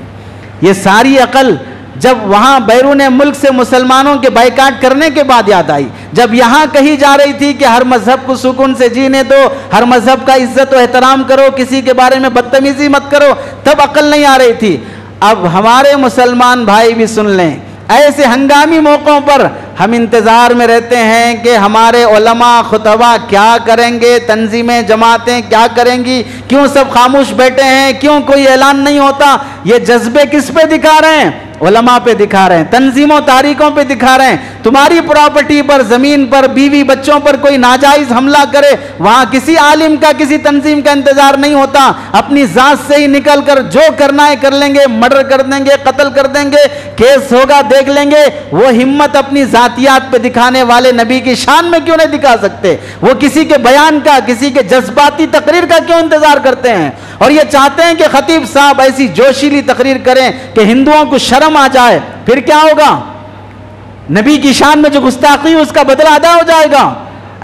ये सारी अकल जब वहां बैरून मुल्क से मुसलमानों के बाइकाट करने के बाद याद आई। जब यहां कही जा रही थी कि हर मजहब को सुकून से जीने दो, हर मजहब का इज्जत और एहतराम करो, किसी के बारे में बदतमीजी मत करो, तब अकल नहीं आ रही थी। अब हमारे मुसलमान भाई भी सुन लें, ऐसे हंगामी मौक़ों पर हम इंतज़ार में रहते हैं कि हमारे उलमा खुतबा क्या करेंगे, तंजीमें जमातें क्या करेंगी, क्यों सब खामोश बैठे हैं, क्यों कोई ऐलान नहीं होता। ये जज्बे किस पे दिखा रहे हैं? उलमा पे दिखा रहे हैं, तंजीमों तारीखों पे दिखा रहे हैं। तुम्हारी प्रॉपर्टी पर, ज़मीन पर, बीवी बच्चों पर कोई नाजायज़ हमला करे, वहाँ किसी आलिम का, किसी तंजीम का इंतज़ार नहीं होता। अपनी ज़ात से ही निकल कर जो करना है कर लेंगे, मर्डर कर देंगे, कत्ल कर देंगे, केस होगा देख लेंगे। वो हिम्मत अपनी ज़ातियात पे दिखाने वाले नबी की शान में क्यों नहीं दिखा सकते? वो किसी के बयान का, किसी के जज्बाती तकरीर का क्यों इंतज़ार करते हैं? और ये चाहते हैं कि खतीब साहब ऐसी जोशीली तकरीर करें कि हिंदुओं को शर्म आ जाए। फिर क्या होगा? नबी की शान में जो गुस्ताखी उसका बदला अदा हो जाएगा।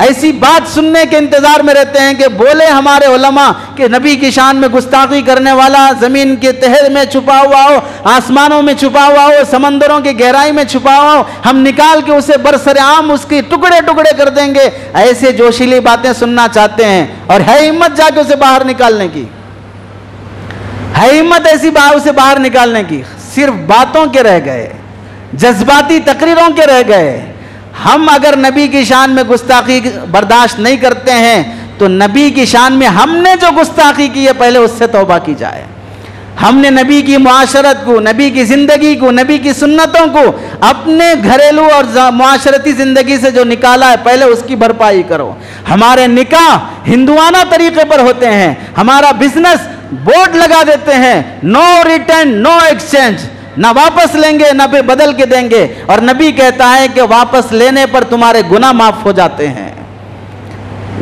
ऐसी बात सुनने के इंतजार में रहते हैं कि बोले हमारे उलमा कि नबी की शान में गुस्ताखी करने वाला जमीन के तह में छुपा हुआ हो, आसमानों में छुपा हुआ हो, समंदरों की गहराई में छुपा हुआ हो, हम निकाल के उसे बरसरेआम उसके टुकड़े टुकड़े कर देंगे। ऐसे जोशीली बातें सुनना चाहते हैं और है हिम्मत जाके उसे बाहर निकालने की, है हिम्मत ऐसी उसे बाहर निकालने की। सिर्फ बातों के रह गए, जज्बाती तकरीरों के रह गए। हम अगर नबी की शान में गुस्ताखी बर्दाश्त नहीं करते हैं तो नबी की शान में हमने जो गुस्ताखी की है पहले उससे तौबा की जाए। हमने नबी की मुआशरत को, नबी की ज़िंदगी को, नबी की सुन्नतों को अपने घरेलू और मुआशरती ज़िंदगी से जो निकाला है पहले उसकी भरपाई करो। हमारे निकाह हिंदुआना तरीके पर होते हैं, हमारा बिजनेस बोर्ड लगा देते हैं, नो रिटर्न नो एक्सचेंज, ना वापस लेंगे ना फिर बदल के देंगे। और नबी कहता है कि वापस लेने पर तुम्हारे गुनाह माफ हो जाते हैं।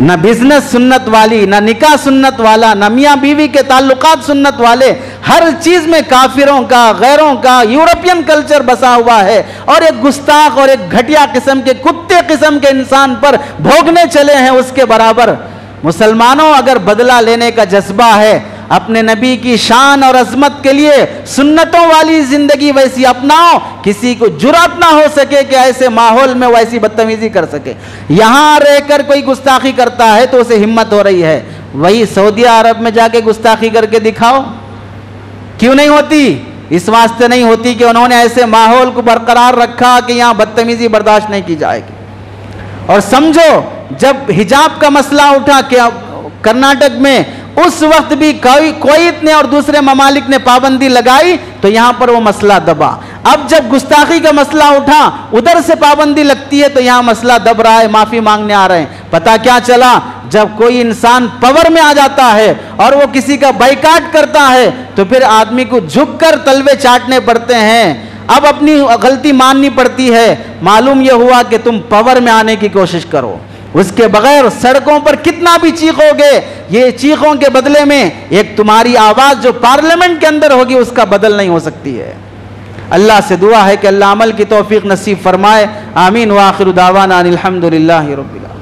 ना बिजनेस सुन्नत वाली, ना निकाह सुन्नत वाला, ना मियाँ बीवी के ताल्लुकात सुन्नत वाले, हर चीज में काफिरों का, गैरों का, यूरोपियन कल्चर बसा हुआ है। और एक गुस्ताख और एक घटिया किस्म के, कुत्ते किस्म के इंसान पर भोगने चले हैं उसके बराबर। मुसलमानों, अगर बदला लेने का जज्बा है, अपने नबी की शान और अजमत के लिए सुन्नतों वाली जिंदगी वैसी अपनाओ, किसी को जुर्रत ना हो सके कि ऐसे माहौल में वैसी बदतमीजी कर सके। यहां रहकर कोई गुस्ताखी करता है तो उसे हिम्मत हो रही है, वही सऊदी अरब में जाके गुस्ताखी करके दिखाओ। क्यों नहीं होती? इस वास्ते नहीं होती कि उन्होंने ऐसे माहौल को बरकरार रखा कि यहां बदतमीजी बर्दाश्त नहीं की जाएगी। और समझो, जब हिजाब का मसला उठा क्या कर्नाटक में, उस वक्त भी कुवैत ने और दूसरे ममालिक ने पाबंदी लगाई तो यहां पर वो मसला दबा। अब जब गुस्ताखी का मसला उठा, उधर से पाबंदी लगती है तो यहां मसला दब रहा है, माफी मांगने आ रहे हैं। पता क्या चला? जब कोई इंसान पावर में आ जाता है और वो किसी का बाइकाट करता है तो फिर आदमी को झुककर तलवे चाटने पड़ते हैं। अब अपनी गलती माननी पड़ती है। मालूम यह हुआ कि तुम पावर में आने की कोशिश करो, उसके बगैर सड़कों पर कितना भी चीखोगे, ये चीखों के बदले में एक तुम्हारी आवाज जो पार्लियामेंट के अंदर होगी उसका बदल नहीं हो सकती है। अल्लाह से दुआ है कि अल्लाह अमल की तौफीक नसीब फरमाए। आमीन व आखिर दावाना अनिल हम्दुलिल्लाहि रब्बिल आलमीन।